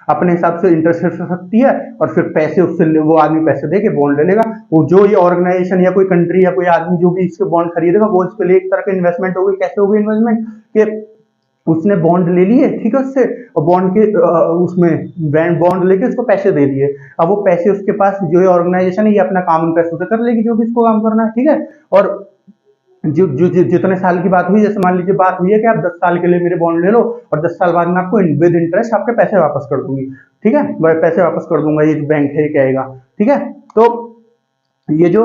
अपने हिसाब से इंटरेस्ट रेट रख सकती है, और फिर पैसे उससे वो आदमी पैसे दे के बॉन्ड ले लेगा। वो जो ये ऑर्गेनाइजेशन या कोई कंट्री या कोई आदमी जो भी इसके बॉन्ड खरीदेगा, वो इसके लिए एक तरह का इन्वेस्टमेंट होगी। कैसे होगी इन्वेस्टमेंट, कि उसने बॉन्ड ले लिए, ठीक है, उससे, और बॉन्ड के उसमें बॉन्ड लेके उसको पैसे दे दिए। अब वो पैसे उसके पास जो ऑर्गेनाइजेशन है ये अपना काम उन पैसों से कर लेगी जो भी इसको काम करना है, ठीक है। और जितने साल की बात हुई, जैसे मान लीजिए बात हुई है कि आप 10 साल के लिए मेरे बॉन्ड ले लो और 10 साल बाद में आपको विद इंटरेस्ट आपके पैसे वापस कर दूंगी, ठीक है, वह पैसे वापस कर दूंगा, ये जो बैंक है कहेगा, ठीक है। तो ये जो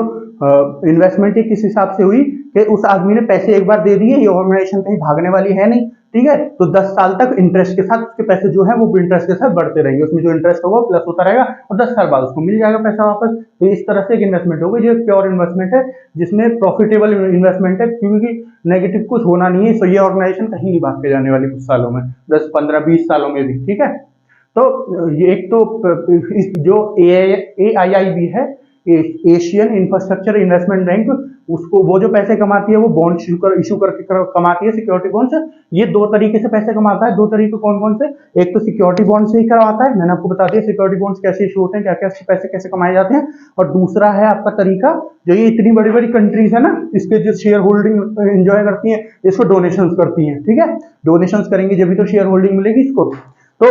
इन्वेस्टमेंट किस हिसाब से हुई कि उस आदमी ने पैसे एक बार दे दिए, ये ऑर्गेनाइजेशन कहीं भागने वाली है नहीं, ठीक है, तो 10 साल तक इंटरेस्ट के साथ उसके पैसे जो है वो इंटरेस्ट के साथ बढ़ते रहेंगे, उसमें जो इंटरेस्ट होगा प्लस होता रहेगा और 10 साल बाद उसको मिल जाएगा पैसा वापस। तो इस तरह से एक इन्वेस्टमेंट होगी जो प्योर इन्वेस्टमेंट है, जिसमें प्रॉफिटेबल इन्वेस्टमेंट है, क्योंकि नेगेटिव कुछ होना नहीं है। तो ये ऑर्गेनाइजेशन कहीं नहीं भाग के जाने वाली कुछ सालों में, 10, 15, 20 सालों में भी, ठीक है। तो ये एक तो जो AIIB है, एशियन इंफ्रास्ट्रक्चर इन्वेस्टमेंट बैंक, उसको वो जो पैसे कमाती है वो बॉन्ड इशू करके कमाती है, सिक्योरिटी बॉन्ड से। ये दो तरीके से पैसे कमाता है। दो तरीके कौन कौन से? एक तो सिक्योरिटी बॉन्ड से ही करवाता है, मैंने आपको बता दिया सिक्योरिटी बॉन्ड्स कैसे इशू होते हैं, क्या क्या पैसे कैसे कमाए जाते हैं। और दूसरा है आपका तरीका, जो ये इतनी बड़ी बड़ी कंट्रीज है ना, इसके जो शेयर होल्डिंग एंजॉय करती है, इसको डोनेशन करती है, ठीक है। डोनेशन करेंगे जब भी तो शेयर होल्डिंग मिलेगी इसको। तो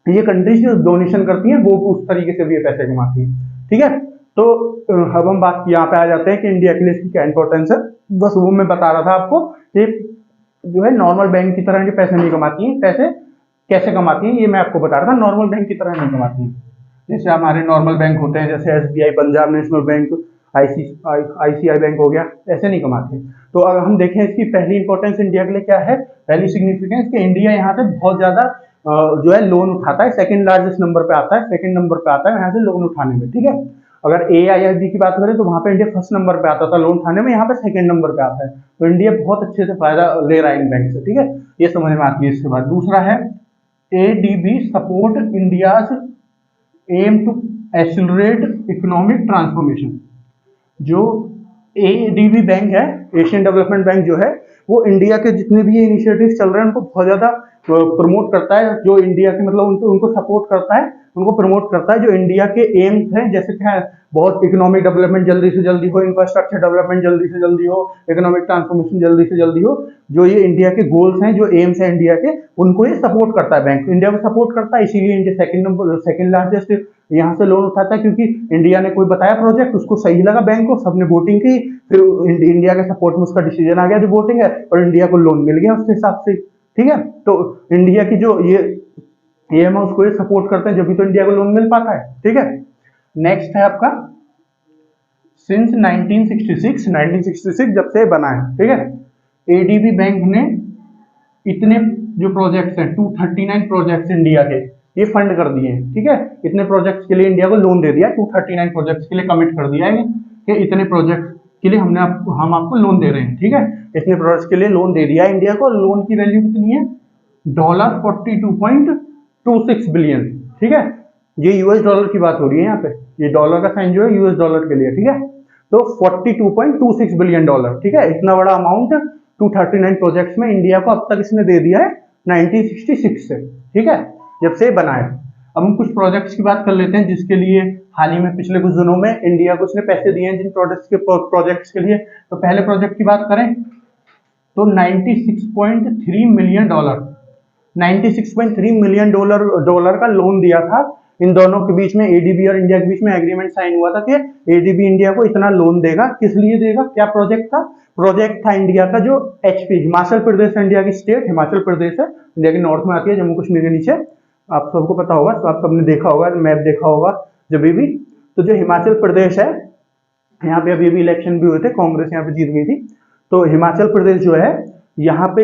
ये कंट्रीज जो डोनेशन करती हैं वो उस तरीके से भी ये पैसे कमाती है, ठीक है। तो अब हम बात यहाँ पे आ जाते हैं कि इंडिया के लिए इसकी क्या इंपॉर्टेंस है। बस वो मैं बता रहा था आपको कि जो है नॉर्मल बैंक की तरह जो पैसे नहीं कमाती है, पैसे कैसे कमाती है ये मैं आपको बता रहा था। नॉर्मल बैंक की तरह नहीं कमाती है, जैसे हमारे नॉर्मल बैंक होते हैं, जैसे SBI, Punjab national bank, ICICI bank हो गया, ऐसे नहीं कमाते। तो अगर हम देखें इसकी पहली इंपॉर्टेंस इंडिया के लिए क्या है, पहली सिग्निफिकेंस, कि इंडिया यहाँ से बहुत ज्यादा जो है लोन उठाता है, सेकंड लार्जेस्ट नंबर पे आता है, सेकंड नंबर पे आता है यहाँ से लोन उठाने में, ठीक है। अगर AIIB की बात करें तो वहां पे इंडिया फर्स्ट नंबर पे आता था लोन उठाने में, यहाँ पे सेकंड नंबर पे आता है। तो इंडिया बहुत अच्छे से फायदा ले रहा है इन बैंक से, ठीक है, ये समझ में आती है। इसके बाद दूसरा है ADB support India's aim to accelerate economic transformation. जो ADB बैंक है, एशियन डेवलपमेंट बैंक जो है, वो इंडिया के जितने भी इनिशिएटिव चल रहे हैं उनको बहुत ज्यादा प्रमोट करता है, जो इंडिया के मतलब उनको सपोर्ट करता है, उनको प्रमोट करता है, जो इंडिया के एम्स हैं, जैसे क्या है, बहुत इकोनॉमिक डेवलपमेंट जल्दी से जल्दी हो, इंफ्रास्ट्रक्चर डेवलपमेंट जल्दी से जल्दी हो, इकोनॉमिक ट्रांसफॉर्मेशन जल्दी से जल्दी हो, जो ये इंडिया के गोल्स हैं, जो एम्स हैं इंडिया के, उनको ये सपोर्ट करता है बैंक, इंडिया को सपोर्ट करता है। इसीलिए इंडिया सेकंड लार्जेस्ट यहाँ से लोन उठाता है, क्योंकि इंडिया ने कोई बताया प्रोजेक्ट, उसको सही लगा बैंक को, सबने वोटिंग की, फिर इंडिया के सपोर्ट में उसका डिसीजन आ गया जो वोटिंग है, और इंडिया को लोन मिल गया उसके हिसाब से, ठीक है। तो इंडिया की जो ये है उसको ये सपोर्ट करते हैं, जब भी तो इंडिया को लोन मिल पाता है, ठीक है। नेक्स्ट है आपका सिंस 1966 जब से बना है, ठीक है। ADB बैंक ने इतने जो प्रोजेक्ट्स हैं 239 प्रोजेक्ट्स इंडिया के ये फंड कर दिए हैं, ठीक है। इतने प्रोजेक्ट्स के लिए इंडिया को लोन दे दिया, 239 प्रोजेक्ट्स के लिए कमिट कर दिया है कि इतने प्रोजेक्ट के लिए हम आपको लोन दे रहे हैं, ठीक है। इतने प्रोजेक्ट्स के लिए लोन दे दिया है इंडिया को। लोन की वैल्यू कितनी है? $42.26 बिलियन, ठीक है। ये US डॉलर की बात हो रही है यहाँ पे, ये डॉलर का साइन जो है US डॉलर के लिए, ठीक है। तो $42.26 बिलियन, ठीक है। इतना बड़ा अमाउंट 239 प्रोजेक्ट्स में इंडिया को अब तक इसने दे दिया है 1966 से, ठीक है, जब से बना है। अब हम कुछ प्रोजेक्ट्स की बात कर लेते हैं जिसके लिए हाल ही में पिछले कुछ दिनों में इंडिया को उसने पैसे दिए हैं, जिन प्रोजेक्ट्स के लिए। तो पहले प्रोजेक्ट की बात करें तो $96.3 मिलियन, $96.3 मिलियन का लोन दिया था इन दोनों के बीच में, ADB और इंडिया के बीच में एग्रीमेंट साइन हुआ था कि ADB इंडिया को इतना लोन देगा। किस लिए देगा? क्या प्रोजेक्ट था? प्रोजेक्ट था इंडिया का जो HP, हिमाचल प्रदेश, इंडिया की स्टेट हिमाचल प्रदेश है, इंडिया के नॉर्थ में आती है, जम्मू कश्मीर के नीचे, आप सबको पता होगा, तो आप सबने देखा होगा, मैप देखा होगा जब भी। तो जो हिमाचल प्रदेश है, यहाँ पे अभी इलेक्शन भी हुए थे, कांग्रेस यहाँ पे जीत गई थी। तो हिमाचल प्रदेश जो है, यहाँ पे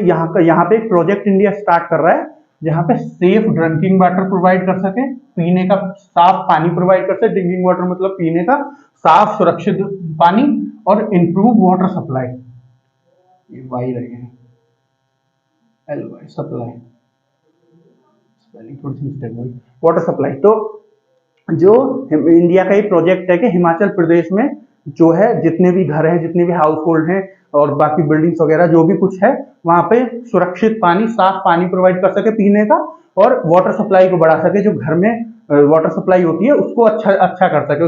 एक प्रोजेक्ट इंडिया स्टार्ट कर रहा है जहाँ पे सेफ ड्रिंकिंग वाटर प्रोवाइड कर सके, पीने का साफ पानी प्रोवाइड कर सके। ड्रिंकिंग वाटर मतलब पीने का साफ सुरक्षित पानी, और इंप्रूव वाटर सप्लाई, ये वाई रहे हैं LY सप्लाई, स्पेलिंग थोड़ी सी मिस्टेक हुई, वाटर सप्लाई। तो जो इंडिया का ये प्रोजेक्ट है कि हिमाचल प्रदेश में जो है जितने भी घर हैं, जितने भी हाउस होल्ड हैं और बाकी बिल्डिंग्स वगैरह जो भी कुछ है, वहां पे सुरक्षित पानी, साफ पानी प्रोवाइड कर सके पीने का, और वाटर सप्लाई को बढ़ा सके। जो घर में वाटर सप्लाई होती है उसको अच्छा कर सके,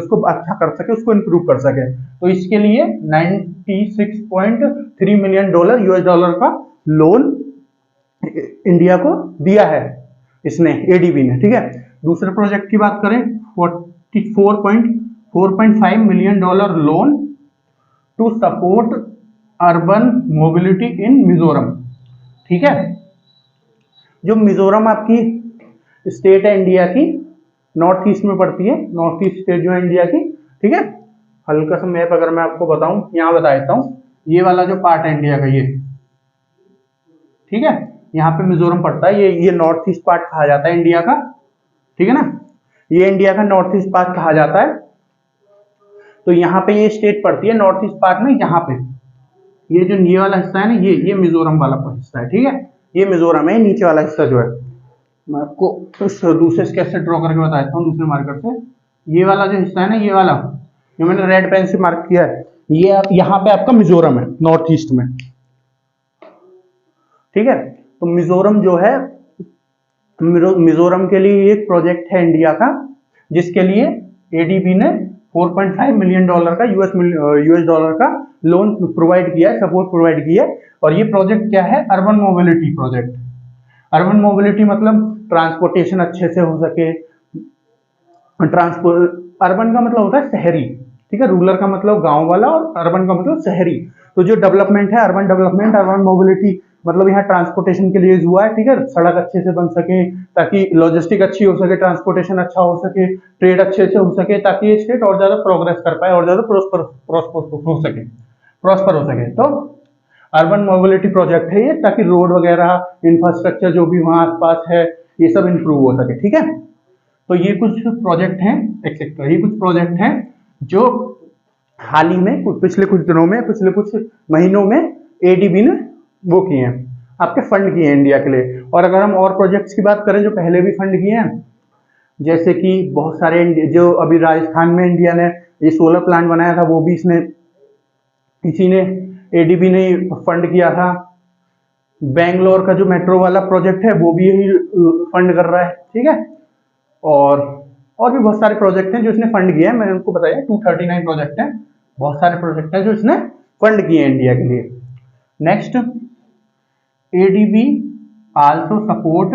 उसको इंप्रूव कर सके। तो इसके लिए $96.3 मिलियन US डॉलर का लोन इंडिया को दिया है इसने, ADB ने, ठीक है। दूसरे प्रोजेक्ट की बात करें, $4.5 million loan to support urban mobility in Mizoram, ठीक है। जो मिजोरम आपकी स्टेट है इंडिया की, नॉर्थ ईस्ट में पड़ती है, नॉर्थ ईस्ट स्टेट जो है इंडिया की, ठीक है। हल्का सा मैप अगर मैं आपको बताऊं, यहाँ बता देता हूँ, ये वाला जो पार्ट है इंडिया का, ये ठीक है, यहाँ पे मिजोरम पड़ता है, ये नॉर्थ ईस्ट पार्ट कहा जाता है इंडिया का, ठीक है ना, ये इंडिया का नॉर्थ ईस्ट पार्ट कहा जाता है। तो यहाँ पे ये स्टेट पड़ती है नॉर्थ ईस्ट पार्ट में, यहाँ पे ये जो ये वाला हिस्सा है ना, ये मिजोरम वाला हिस्सा है, ठीक है, ये मिजोरम है, नीचे वाला हिस्सा जो है, मैं आपको उस दूसरे स्केच से ड्रॉ करके बता देता हूँ, दूसरे मार्कर से। ये वाला जो हिस्सा है ना, ये वाला जो मैंने रेड पेन से मार्क किया है, ये यहाँ पे आपका मिजोरम है, नॉर्थ ईस्ट में, ठीक है। तो मिजोरम जो है, मिजोरम के लिए एक प्रोजेक्ट है इंडिया का, जिसके लिए एडीबी ने $4.5 मिलियन का यूएस डॉलर का लोन प्रोवाइड किया है, सपोर्ट प्रोवाइड किया है। और ये प्रोजेक्ट क्या है, urban mobility project. Urban mobility मतलब ट्रांसपोर्टेशन अच्छे से हो सके, ट्रांसपोर्ट, अर्बन का मतलब होता है शहरी, ठीक है, रूरल का मतलब गांव वाला, और अर्बन का मतलब शहरी। तो जो डेवलपमेंट है, अर्बन डेवलपमेंट, अर्बन मोबिलिटी, मतलब यहाँ ट्रांसपोर्टेशन के लिए हुआ है, ठीक है, सड़क अच्छे से बन सके, ताकि लॉजिस्टिक अच्छी हो सके, ट्रांसपोर्टेशन अच्छा हो सके, ट्रेड अच्छे से हो सके, ताकि ये स्टेट और ज्यादा प्रोग्रेस कर पाए, और ज्यादा प्रॉस्पर हो सके। तो अर्बन मोबिलिटी प्रोजेक्ट है ये, ताकि रोड वगैरह, इंफ्रास्ट्रक्चर जो भी वहाँ आसपास है, ये सब इंप्रूव हो सके, ठीक है। तो ये कुछ प्रोजेक्ट हैं एक्सेट्रा, ये कुछ प्रोजेक्ट हैं जो हाल ही में पिछले कुछ दिनों में, पिछले कुछ महीनों में एडीबी ने वो किए हैं, आपके फंड किए हैं इंडिया के लिए। और अगर हम और प्रोजेक्ट्स की बात करें जो पहले भी फंड किए हैं, जैसे कि बहुत सारे जो अभी राजस्थान में इंडिया ने ये सोलर प्लांट बनाया था, वो भी इसी ने एडीबी ने फंड किया था। बेंगलोर का जो मेट्रो वाला प्रोजेक्ट है, वो भी यही फंड कर रहा है, ठीक है। और भी बहुत सारे प्रोजेक्ट हैं जो इसने फंड किए हैं, मैंने उनको बताया 239 प्रोजेक्ट हैं, बहुत सारे प्रोजेक्ट हैं जो इसने फंड किए हैं इंडिया के लिए। Next, ADB also support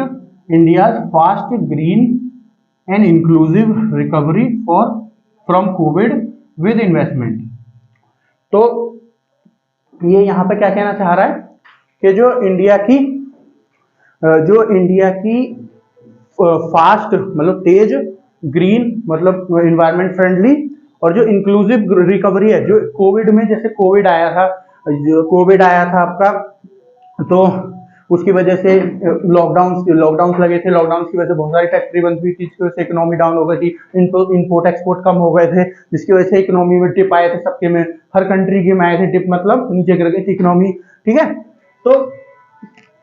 India's fast green and inclusive recovery from Covid with investment. तो ये यहाँ पे क्या कहना चाह रहा है कि जो इंडिया की फास्ट मतलब तेज, ग्रीन मतलब इन्वायरमेंट फ्रेंडली, और जो इंक्लूसिव रिकवरी है, जो कोविड में, जैसे कोविड आया था आपका, तो उसकी वजह से लॉकडाउन लगे थे, लॉकडाउन की वजह से बहुत सारी फैक्ट्री बंद हुई थी, जिसकी वजह से इकोनॉमी डाउन हो गई थी, इम्पोर्ट एक्सपोर्ट कम हो गए थे, जिसकी वजह से इकोनॉमी में डिप आए थे, सबके में, हर कंट्री के में आए थे डिप, मतलब नीचे गिर गई थी इकोनॉमी, ठीक है। तो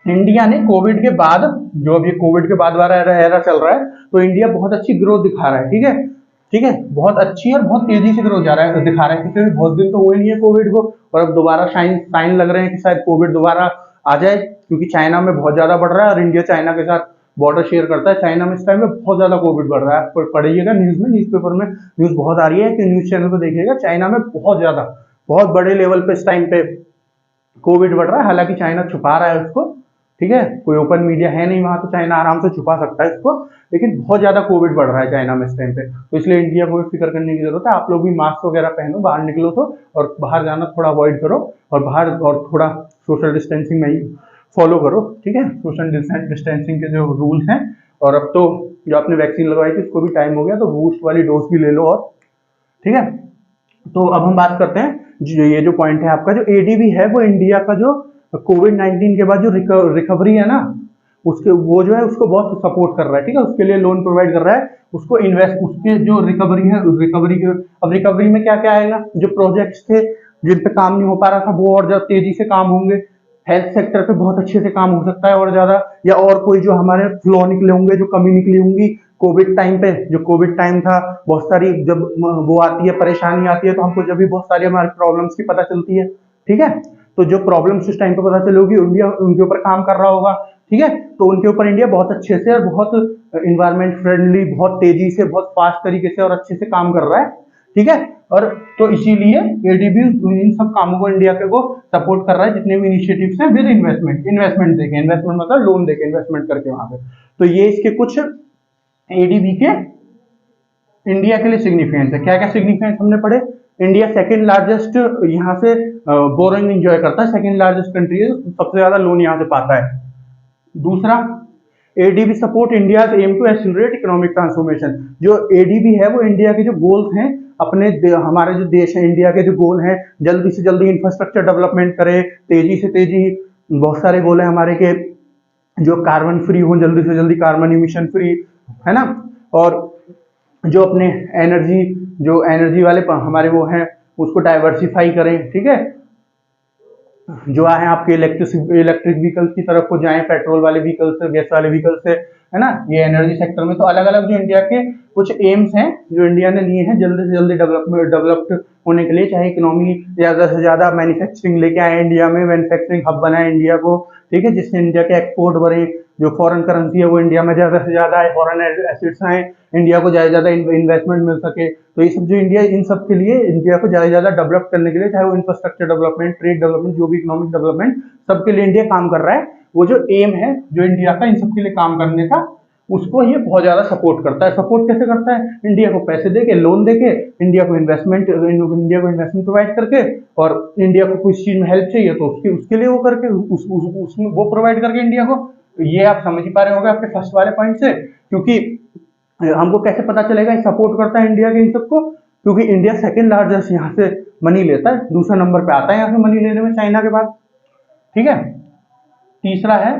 इंडिया ने कोविड के बाद, जो अभी कोविड के बाद वाला एरा चल रहा है, तो इंडिया बहुत अच्छी ग्रोथ दिखा रहा है, ठीक है, बहुत अच्छी और बहुत तेजी से ग्रोथ दिखा रहा है, क्योंकि बहुत दिन तो हुए नहीं है कोविड को, और अब दोबारा साइन लग रहे हैं कि शायद कोविड दोबारा आ जाए, क्योंकि चाइना में बहुत ज्यादा बढ़ रहा है, और इंडिया चाइना के साथ बॉर्डर शेयर करता है। चाइना में इस टाइम में बहुत ज्यादा कोविड बढ़ रहा है, पढ़िएगा न्यूज में, न्यूज़पेपर में न्यूज बहुत आ रही है, कि न्यूज चैनल को देखिएगा, चाइना में बहुत बड़े लेवल पे इस टाइम पे कोविड बढ़ रहा है। हालांकि चाइना छुपा रहा है उसको, ठीक है, कोई ओपन मीडिया है नहीं वहां, तो चाइना आराम से छुपा सकता है इसको, लेकिन बहुत ज्यादा कोविड बढ़ रहा है चाइना में इस टाइम पे, तो इसलिए इंडिया को भी फिक्र करने की जरूरत है। आप लोग भी मास्क वगैरह पहनो, बाहर निकलो तो, और बाहर जाना थोड़ा अवॉइड करो, और थोड़ा सोशल डिस्टेंसिंग में ही फॉलो करो, ठीक है, सोशल डिस्टेंसिंग के जो रूल्स हैं। और अब तो जो आपने वैक्सीन लगवाई थी उसको भी टाइम हो गया, तो बूस्ट वाली डोज भी ले लो, और ठीक है। तो अब हम बात करते हैं, ये जो पॉइंट है आपका, जो एडीबी है, वो इंडिया का जो कोविड-19 के बाद जो रिकवरी है ना, वो जो है उसको बहुत सपोर्ट कर रहा है, ठीक है, उसके लिए लोन प्रोवाइड कर रहा है, उसको उसके जो रिकवरी है, अब रिकवरी में क्या क्या आएगा, जो प्रोजेक्ट्स थे जिन पे काम नहीं हो पा रहा था, वो और ज्यादा तेजी से काम होंगे, हेल्थ सेक्टर पे बहुत अच्छे से काम हो सकता है और ज्यादा, या और कोई जो हमारे फ्लॉ निकले होंगे, जो कमी निकली होंगी कोविड टाइम पे, जो कोविड टाइम था, बहुत सारी जब वो आती है, परेशानी आती है, तो हमको जब भी बहुत सारी हमारी प्रॉब्लम्स की पता चलती है, ठीक है, तो जो प्रॉब्लम्स उस टाइम पे पता चलेगी, इंडिया उनके ऊपर काम कर रहा होगा, ठीक है, तो उनके ऊपर इंडिया बहुत अच्छे से और बहुत इन्वायरमेंट फ्रेंडली, बहुत तेजी से, बहुत फास्ट तरीके से और अच्छे से काम कर रहा है, ठीक है। और तो इसीलिए एडीबी इन सब कामों को इंडिया के को सपोर्ट कर रहा है, जितने भी इनिशिएटिव्स हैं, विद इन्वेस्टमेंट देके, इन्वेस्टमेंट मतलब लोन देके, इन्वेस्टमेंट करके वहां पे। तो ये इसके कुछ एडीबी के इंडिया के लिए सिग्निफिकेंस है। क्या क्या सिग्निफिकेंस हमने पढ़े, इंडिया सेकंड लार्जेस्ट यहाँ से बोरोइंग एंजॉय करता है, सेकंड लार्जेस्ट कंट्री है, सबसे ज्यादा लोन यहाँ से पाता है। दूसरा, ADB support India aim to accelerate economic transformation, जो एडीबी है वो इंडिया के जो गोल्स हैं हमारे जो देश है इंडिया के जो गोल हैं, जल्दी से जल्दी इंफ्रास्ट्रक्चर डेवलपमेंट करे, तेजी से तेजी, बहुत सारे गोल है हमारे के, जो कार्बन फ्री हो, जल्दी से जल्दी कार्बन इमिशन फ्री, है ना। और जो अपने जो एनर्जी वाले हमारे वो हैं उसको डाइवर्सिफाई करें, ठीक है। जो है आपके इलेक्ट्रिक व्हीकल्स की तरफ को जाएं, पेट्रोल वाले व्हीकल से, गैस वाले व्हीकल से, है ना। ये एनर्जी सेक्टर में तो अलग अलग जो इंडिया के कुछ एम्स हैं जो इंडिया ने लिए हैं जल्दी से जल्दी डेवलप्ड होने के लिए, चाहे इकोनॉमी ज्यादा से ज्यादा मैन्युफैक्चरिंग लेके आए इंडिया में, मैन्युफैक्चरिंग हब बनाए इंडिया को, ठीक है, जिससे इंडिया के एक्सपोर्ट बढ़े, जो फॉरेन करेंसी है वो इंडिया में ज्यादा से ज्यादा आए, फॉरेन एसेट्स आए, इंडिया को ज्यादा ज्यादा इन्वेस्टमेंट मिल सके। तो ये सब जो इंडिया, इन सब के लिए इंडिया को ज्यादा ज्यादा डेवलप करने के लिए, चाहे वो इंफ्रास्ट्रक्चर डेवलपमेंट, ट्रेड डेवलपमेंट, जो भी इकोनॉमिक डेवलपमेंट, सबके लिए इंडिया काम कर रहा है। वो जो एम है जो इंडिया का इन सबके लिए काम करने का, उसको ये बहुत ज्यादा सपोर्ट करता है। सपोर्ट कैसे करता है? इंडिया को पैसे देके, लोन देके, इंडिया को इन्वेस्टमेंट प्रोवाइड करके, और इंडिया को कुछ चीज में हेल्प चाहिए तो उसके लिए वो करके उसमें वो प्रोवाइड करके इंडिया को। ये आप समझ ही पा रहे होंगे आपके फर्स्ट वाले पॉइंट से, क्योंकि हमको कैसे पता चलेगा सपोर्ट करता है इंडिया के इन सबको, क्योंकि इंडिया सेकंड लार्जेस्ट यहाँ से मनी लेता है, दूसरा नंबर पे आता है यहाँ से मनी लेने में चाइना के बाद, ठीक है। तीसरा है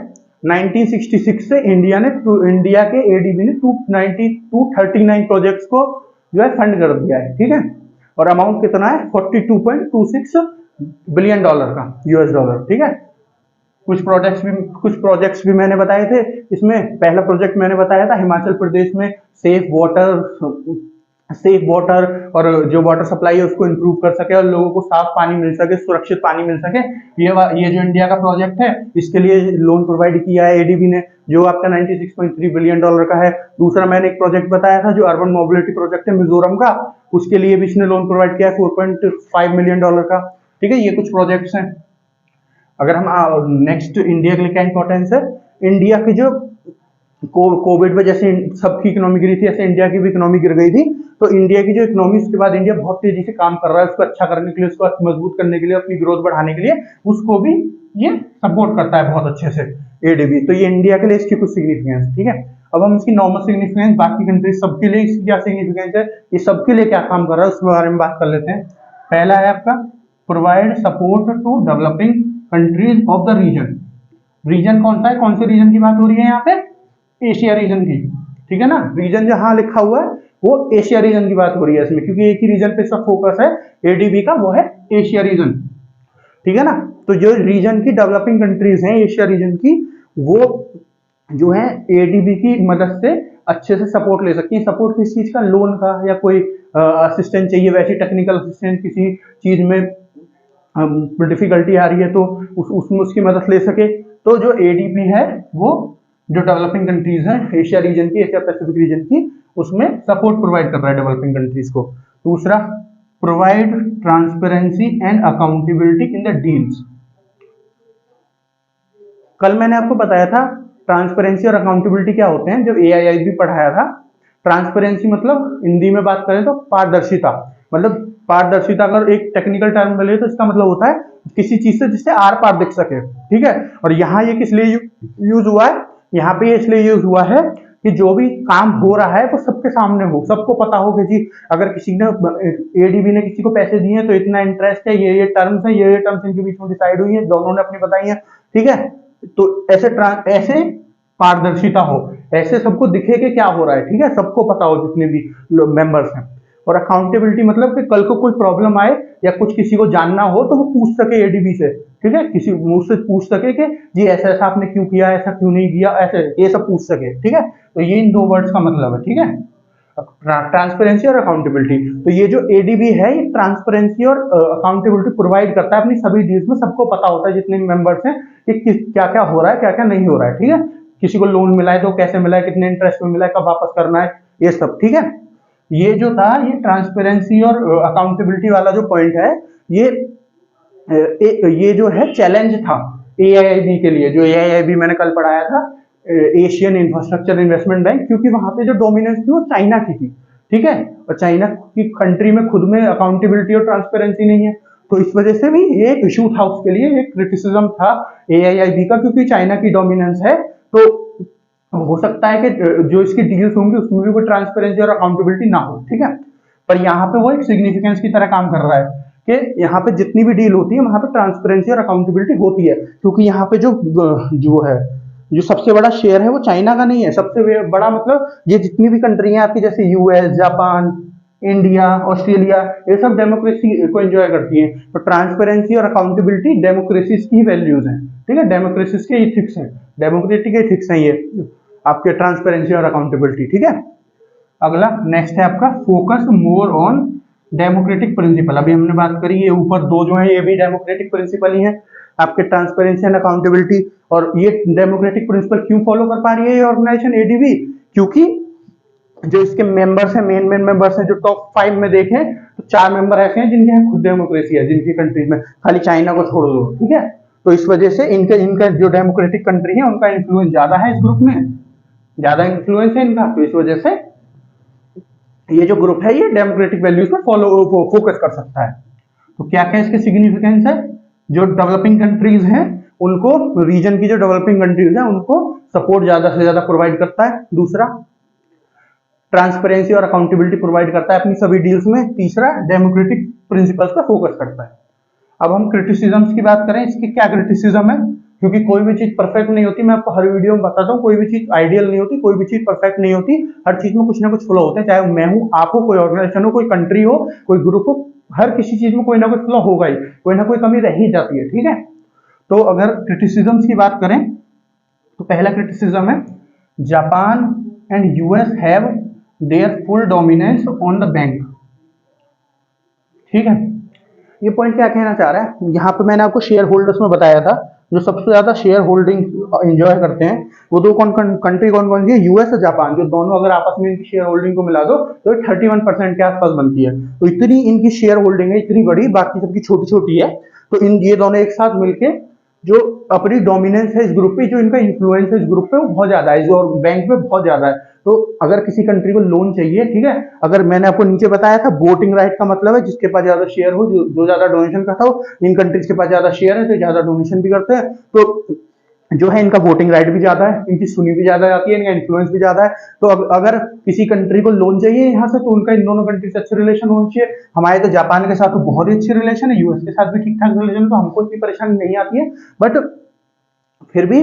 1966 से इंडिया के एडीबी ने 239 प्रोजेक्ट्स को जो है फंड कर दिया है, ठीक है। और अमाउंट कितना है? $42.26 बिलियन का, यूएस डॉलर, ठीक है। कुछ प्रोजेक्ट्स भी मैंने बताए थे इसमें। पहला प्रोजेक्ट मैंने बताया था हिमाचल प्रदेश में सेफ वाटर और जो वाटर सप्लाई है उसको इंप्रूव कर सके और लोगों को साफ पानी मिल सके, सुरक्षित पानी मिल सके। ये जो इंडिया का प्रोजेक्ट है इसके लिए लोन प्रोवाइड किया है एडीबी ने, जो आपका $96.3 बिलियन का है। दूसरा मैंने एक प्रोजेक्ट बताया था जो अर्बन मोबिलिटी प्रोजेक्ट है मिजोरम का, उसके लिए भी इसने लोन प्रोवाइड किया है $4.5 मिलियन का, ठीक है। ये कुछ प्रोजेक्ट्स हैं। अगर हम नेक्स्ट इंडिया के लिए क्या इंपॉर्टेंस है, इंडिया की जो कोविड में जैसे सबकी इकोनॉमी गिरी थी, ऐसे इंडिया की भी इकोनॉमी गिर गई थी। तो इंडिया की जो इकोनॉमी, उसके बाद इंडिया बहुत तेजी से काम कर रहा है उसको अच्छा करने के लिए, उसको मजबूत करने के लिए, अपनी ग्रोथ बढ़ाने के लिए, उसको भी ये सपोर्ट करता है बहुत अच्छे से एडीबी। तो ये इंडिया के लिए इसकी कुछ सिग्निफिकेंस, ठीक है। अब हम इसकी नॉर्मल सिग्निफिकेंस, बाकी कंट्रीज सबके लिए इसकी क्या सिग्निफिकेंस है, ये सबके लिए क्या काम कर रहा है उसके बारे में बात कर लेते हैं। पहला है आपका provide support to developing countries of the region. Region कौन सा है? कौन से रीजन की बात हो रही है यहाँ पे? एशिया रीजन की, ठीक है ना। रीजन जहां लिखा हुआ है वो एशिया रीजन की बात हो रही है इसमें, क्योंकि एक ही रीजन पे इसका फोकस है एडीबी का, वो है एशिया रीजन, ठीक है ना। तो जो रीजन की डेवलपिंग कंट्रीज हैं एशिया रीजन की, वो जो है एडीबी की मदद से अच्छे से सपोर्ट ले सकती है। सपोर्ट किस चीज का? लोन का, या कोई असिस्टेंट चाहिए, वैसे टेक्निकल असिस्टेंट किसी चीज में डिफिकल्टी आ रही है तो उसमें उसकी मदद ले सके। तो जो एडीबी है वो जो डेवलपिंग कंट्रीज हैं एशिया रीजन की, एशिया पैसिफिक रीजन की, उसमें सपोर्ट प्रोवाइड कर रहा है डेवलपिंग कंट्रीज को। दूसरा, provide transparency and accountability in the deals. कल मैंने आपको बताया था ट्रांसपेरेंसी और अकाउंटेबिलिटी क्या होते हैं, जब एआईआईबी पढ़ाया था। ट्रांसपेरेंसी मतलब हिंदी में बात करें तो पारदर्शिता, मतलब पारदर्शिता अगर एक टेक्निकल टर्म मिले तो इसका मतलब होता है किसी चीज से जिससे आर पार दिख सके, ठीक है। और यहाँ ये किस लिए यूज हुआ है? यहाँ पे ये इसलिए यूज हुआ है कि जो भी काम हो रहा है वो सबके सामने हो, सबको पता हो कि जी अगर किसी ने एडीबी ने किसी को पैसे दिए हैं तो इतना इंटरेस्ट है, ये टर्म्स है, ये टर्म्स इनके बीच में डिसाइड हुई है, दोनों ने अपनी बताई है, ठीक है। तो ऐसे पारदर्शिता हो, ऐसे सबको दिखे कि क्या हो रहा है, ठीक है, सबको पता हो जितने भी मेंबर्स हैं। और अकाउंटेबिलिटी मतलब कि कल को कोई प्रॉब्लम आए या कुछ किसी को जानना हो तो वो पूछ सके एडीबी से, ठीक है, किसी मुझसे पूछ सके कि जी ऐसा ऐसा आपने क्यों किया, ऐसा क्यों नहीं किया, ऐसे ये सब पूछ सके, ठीक है। तो ये इन दो वर्ड्स का मतलब है, ठीक है, ट्रांसपेरेंसी और अकाउंटेबिलिटी। तो ये जो एडीबी है ये ट्रांसपेरेंसी और अकाउंटेबिलिटी प्रोवाइड करता है अपनी सभी डील्स में, सबको पता होता है जितने भी मेंबर्स हैं कि क्या क्या हो रहा है, क्या क्या नहीं हो रहा है, ठीक है। किसी को लोन मिला है तो कैसे मिला है, कितने इंटरेस्ट में मिला है, कब वापस करना है, ये सब, ठीक है। ये जो था ये ट्रांसपेरेंसी और अकाउंटेबिलिटी वाला जो पॉइंट है, ये जो है चैलेंज था एआईआईबी के लिए, जो एआईआईबी मैंने कल पढ़ाया था, एशियन इंफ्रास्ट्रक्चर इन्वेस्टमेंट बैंक, क्योंकि वहां पे जो डोमिनेंस थी वो चाइना की थी, ठीक है। और चाइना की कंट्री में खुद में अकाउंटेबिलिटी और ट्रांसपेरेंसी नहीं है, तो इस वजह से भी ये एक इशू था उसके लिए, एक क्रिटिसिज्म था एआईआईबी का, क्योंकि चाइना की डोमिनेंस है तो हो सकता है कि जो इसकी डील्स होंगी उसमें भी कोई ट्रांसपेरेंसी और अकाउंटेबिलिटी ना हो, ठीक है। पर यहाँ पे वो एक सिग्निफिकेंस की तरह काम कर रहा है कि यहाँ पे जितनी भी डील होती है वहां पे ट्रांसपेरेंसी और अकाउंटेबिलिटी होती है, क्योंकि यहाँ पे जो सबसे बड़ा शेयर है वो चाइना का नहीं है। सबसे बड़ा मतलब ये जितनी भी कंट्री है आपकी, जैसे यूएस, जापान, इंडिया, ऑस्ट्रेलिया, ये सब डेमोक्रेसी को एंजॉय करती हैं। तो ट्रांसपेरेंसी और अकाउंटेबिलिटी डेमोक्रेसी की वैल्यूज हैं, ठीक है, डेमोक्रेसी के इथिक्स हैं, डेमोक्रेटिक इथिक्स हैं ये आपके ट्रांसपेरेंसी और अकाउंटेबिलिटी, ठीक है। अगला नेक्स्ट है आपका focus more on democratic principle. अभी हमने बात करी, ये ऊपर दो जो है ये भी डेमोक्रेटिक प्रिंसिपल ही है आपके, ट्रांसपेरेंसी एंड अकाउंटेबिलिटी। और ये डेमोक्रेटिक प्रिंसिपल क्यों फॉलो कर पा रही है ये ऑर्गेनाइजेशन एडीबी? क्योंकि जो इसके मेंबर्स हैं, मेन मेंबर्स हैं, जो टॉप 5 में देखें तो 4 मेंबर ऐसे हैं जिनके यहाँ खुद डेमोक्रेसी है, जिनकी कंट्रीज में, खाली चाइना को छोड़ दो, ठीक है। तो इस वजह से इनका जो डेमोक्रेटिक कंट्री है उनका इन्फ्लुएंस ज्यादा है, इस ग्रुप में ज्यादा इन्फ्लुएंस है इनका। तो इस वजह से ये जो ग्रुप है ये डेमोक्रेटिक वैल्यूज पर फोकस कर सकता है। तो क्या क्या इसके सिग्निफिकेंस है? जो डेवलपिंग कंट्रीज हैं उनको, रीजन की जो डेवलपिंग कंट्रीज हैं उनको सपोर्ट ज्यादा से ज्यादा प्रोवाइड करता है। दूसरा, ट्रांसपेरेंसी और अकाउंटेबिलिटी प्रोवाइड करता है अपनी सभी डील्स में। तीसरा, डेमोक्रेटिक प्रिंसिपल्स पर फोकस करता है। अब हम क्रिटिसिज्म्स की बात करें, इसकी क्या क्रिटिसिज्म है? क्योंकि कोई भी चीज परफेक्ट नहीं होती, मैं आपको हर वीडियो में बताता हूँ, कोई भी चीज आइडियल नहीं होती, कोई भी चीज परफेक्ट नहीं होती, हर चीज में कुछ ना कुछ फ्लॉ होते हैं। चाहे मैं हूँ, आप हो, कोई ऑर्गेनाइजेशन हो, कोई कंट्री हो, कोई ग्रुप हो, हर किसी चीज में कोई ना कोई फ्लॉ होगा ही, कोई ना कोई कमी रह ही जाती है, ठीक है। तो अगर क्रिटिसिज्म्स की बात करें तो पहला क्रिटिसिज्म है, Japan and US have their full dominance on the bank, ठीक है। ये पॉइंट क्या कहना चाह रहा है? यहाँ पे मैंने आपको शेयर होल्डर्स में बताया था, जो सबसे ज्यादा शेयर होल्डिंग एंजॉय करते हैं वो दो कंट्री कौन कौन सी है? यूएस और जापान। जो दोनों अगर आपस में इनकी शेयर होल्डिंग को मिला दो तो 31% के आसपास बनती है। तो इतनी इनकी शेयर होल्डिंग है, इतनी बड़ी, बाकी सबकी छोटी छोटी है। तो ये दोनों एक साथ मिलके जो अपनी डोमिनेंस है इस ग्रुप पे, जो इनका इन्फ्लुएंस है इस ग्रुप पे वो बहुत ज्यादा है, और बैंक में बहुत ज्यादा है। तो अगर किसी कंट्री को लोन चाहिए, ठीक है, अगर मैंने आपको नीचे बताया था वोटिंग राइट का मतलब है जिसके पास ज्यादा शेयर हो, जो ज्यादा डोनेशन करता हो, इन कंट्रीज के पास ज्यादा शेयर है तो ज्यादा डोनेशन भी करते हैं, तो जो है इनका वोटिंग राइट भी ज्यादा है, इनकी सुनी भी ज्यादा जाती है, इनका इन्फ्लुएंस भी ज्यादा है। तो अगर किसी कंट्री को लोन चाहिए यहाँ से, तो उनका इन दोनों कंट्री से अच्छे रिलेशन होने चाहिए। हमारे तो जापान के साथ तो बहुत ही अच्छे रिलेशन है, यूएस के साथ भी ठीक ठाक रिलेशन, तो हमको इतनी परेशानी नहीं आती है। बट फिर भी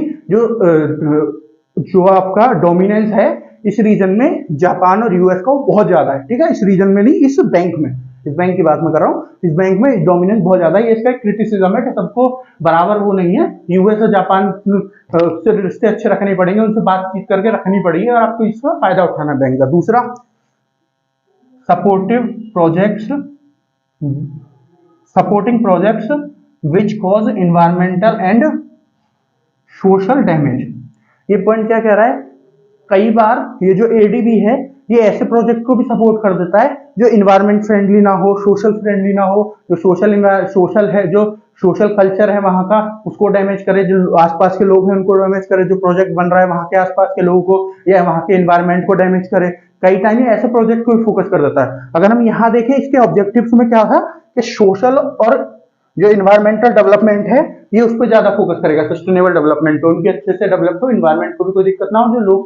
जो आपका डोमिनेंस है इस रीजन में, जापान और यूएस का वो बहुत ज्यादा है, ठीक है। इस रीजन में नहीं, इस बैंक में, इस बैंक की बात मैं कर रहा हूँ, इस बैंक में डोमिनेंस बहुत ज्यादा है। ये इसका क्रिटिसिज्म है कि सबको बराबर वो नहीं है, यूएस और जापान से रिश्ते अच्छे रखने पड़ेंगे, उनसे बातचीत करके रखनी पड़ेगी, और आपको इसका फायदा उठाना बैंक का। दूसरा, supporting projects which cause environmental and social damage. ये पॉइंट क्या कह रहा है? कई बार ये जो एडीबी है ये ऐसे प्रोजेक्ट को भी सपोर्ट कर देता है जो इन्वायरमेंट फ्रेंडली ना हो, सोशल फ्रेंडली ना हो, जो सोशल है, जो सोशल कल्चर है वहां का उसको डैमेज करे, जो आसपास के लोग हैं उनको डैमेज करे, जो प्रोजेक्ट बन रहा है वहां के आसपास के लोगों को या वहां के इन्वायरमेंट को डैमेज करे। कई टाइम ऐसे प्रोजेक्ट को फोकस कर देता है। अगर हम यहाँ देखें इसके ऑब्जेक्टिव्स में क्या था कि सोशल और जो इन्वायरमेंटल डेवलपमेंट है ये उस पर ज्यादा फोकस करेगा, सस्टेनेबल डेवलपमेंट, तो उनके अच्छे से डेवलप हो, इन्वायरमेंट को भी कोई दिक्कत ना हो, जो लोग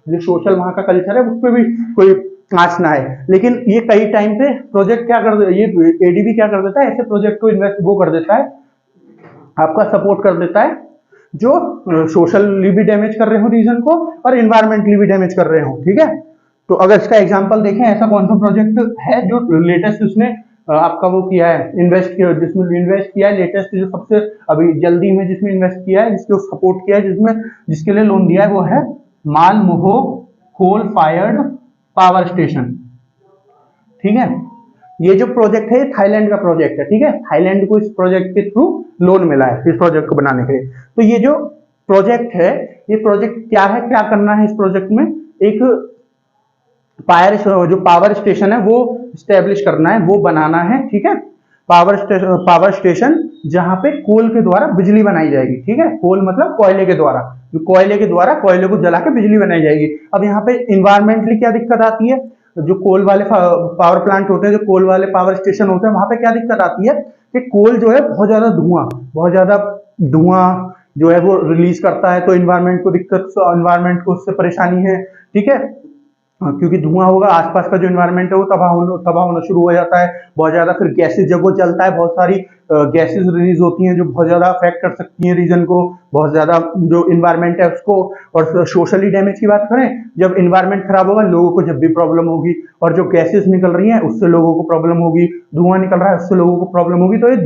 जो सोशल वहां का कल्चर है उस पर भी कोई आंच ना आए। लेकिन ये कई टाइम पे प्रोजेक्ट क्या कर ये एडीबी क्या कर देता है, ऐसे प्रोजेक्ट को इन्वेस्ट वो कर देता है, आपका सपोर्ट कर देता है जो सोशली भी डैमेज कर रहे हो रीजन को और इन्वायरमेंटली भी डैमेज कर रहे हो, ठीक है। तो अगर इसका एग्जांपल देखें, ऐसा कौन सा प्रोजेक्ट है जो लेटेस्ट उसने आपका वो किया है, जिसमें इन्वेस्ट किया है, लेटेस्ट जो सबसे अभी जल्दी में जिसमें इन्वेस्ट किया है, जिसको सपोर्ट किया है, जिसके लिए लोन दिया है, वो है मालमोहो कोल फायर्ड पावर स्टेशन, ठीक है। ये जो प्रोजेक्ट है थाईलैंड का प्रोजेक्ट है, ठीक है। थाईलैंड को इस प्रोजेक्ट के थ्रू लोन मिला है इस प्रोजेक्ट को बनाने के लिए। तो ये जो प्रोजेक्ट है, ये प्रोजेक्ट क्या है, क्या करना है इस प्रोजेक्ट में? एक जो पावर स्टेशन है वो स्टैब्लिश करना है, वो बनाना है, ठीक है। पावर स्टेशन जहां पे कोल के द्वारा बिजली बनाई जाएगी, ठीक है। कोल मतलब कोयले के द्वारा, जो कोयले के द्वारा कोयले को जला के बिजली बनाई जाएगी। अब यहाँ पे इन्वायरमेंटली क्या दिक्कत आती है? जो कोल वाले पावर प्लांट होते हैं, जो कोल वाले पावर स्टेशन होते हैं, वहां पे क्या दिक्कत आती है कि कोल जो है बहुत ज्यादा धुआं जो है वो रिलीज करता है, तो इन्वायरमेंट को दिक्कत, इन्वायरमेंट को उससे परेशानी है, ठीक है। क्योंकि धुआं होगा, आसपास का जो एनवायरनमेंट है वो तबाह होना शुरू हो जाता है बहुत ज्यादा। फिर गैसेज जब वो चलता है, बहुत सारी गैसेज रिलीज होती हैं जो बहुत ज्यादा अफेक्ट कर सकती हैं रीजन को, बहुत ज्यादा जो इन्वायरमेंट है उसको। और सोशली डैमेज की बात करें, जब इन्वायरमेंट खराब होगा लोगों को जब भी प्रॉब्लम होगी, और जो गैसेज निकल रही हैं उससे लोगों को प्रॉब्लम होगी, धुआं निकल रहा है उससे लोगों को प्रॉब्लम होगी। तो ये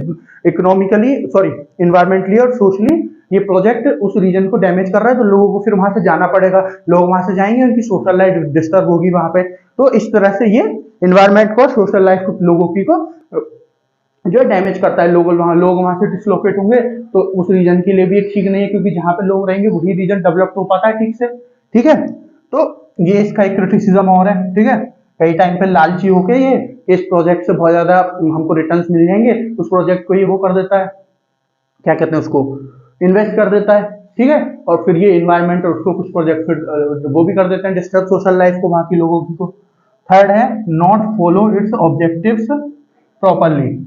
इकोनॉमिकली सॉरी इन्वायरमेंटली और सोशली ये प्रोजेक्ट उस रीजन को डैमेज कर रहा है, तो लोगों को फिर वहां से जाना पड़ेगा, लोग वहां से जाएंगे, उनकी सोशल लाइफ डिस्टर्ब होगी वहां पे। तो इस तरह से ये इन्वायरमेंट को, सोशल लाइफ को, लोगों की को जो है डैमेज करता है। लोग वहां से डिसलोकेट होंगे तो उस रीजन के लिए भी ठीक नहीं है, क्योंकि जहां पे लोग रहेंगे वही रीजन डेवलप हो पाता है ठीक से। ठीक है, तो ये इसका एक क्रिटिसिज्म और है। ठीक है, कई टाइम पे लालची होके ये इस प्रोजेक्ट से बहुत ज्यादा हमको रिटर्न्स मिल जाएंगे, उस प्रोजेक्ट को ये वो कर देता है, क्या कहते हैं उसको, इन्वेस्ट कर देता है। ठीक है, और फिर ये इन्वायरमेंट और उसको कुछ प्रोजेक्ट वो भी कर देते हैं, डिस्टर्ब सोशल लाइफ को वहां की लोगों की को। थर्ड है not follow it's objectives properly.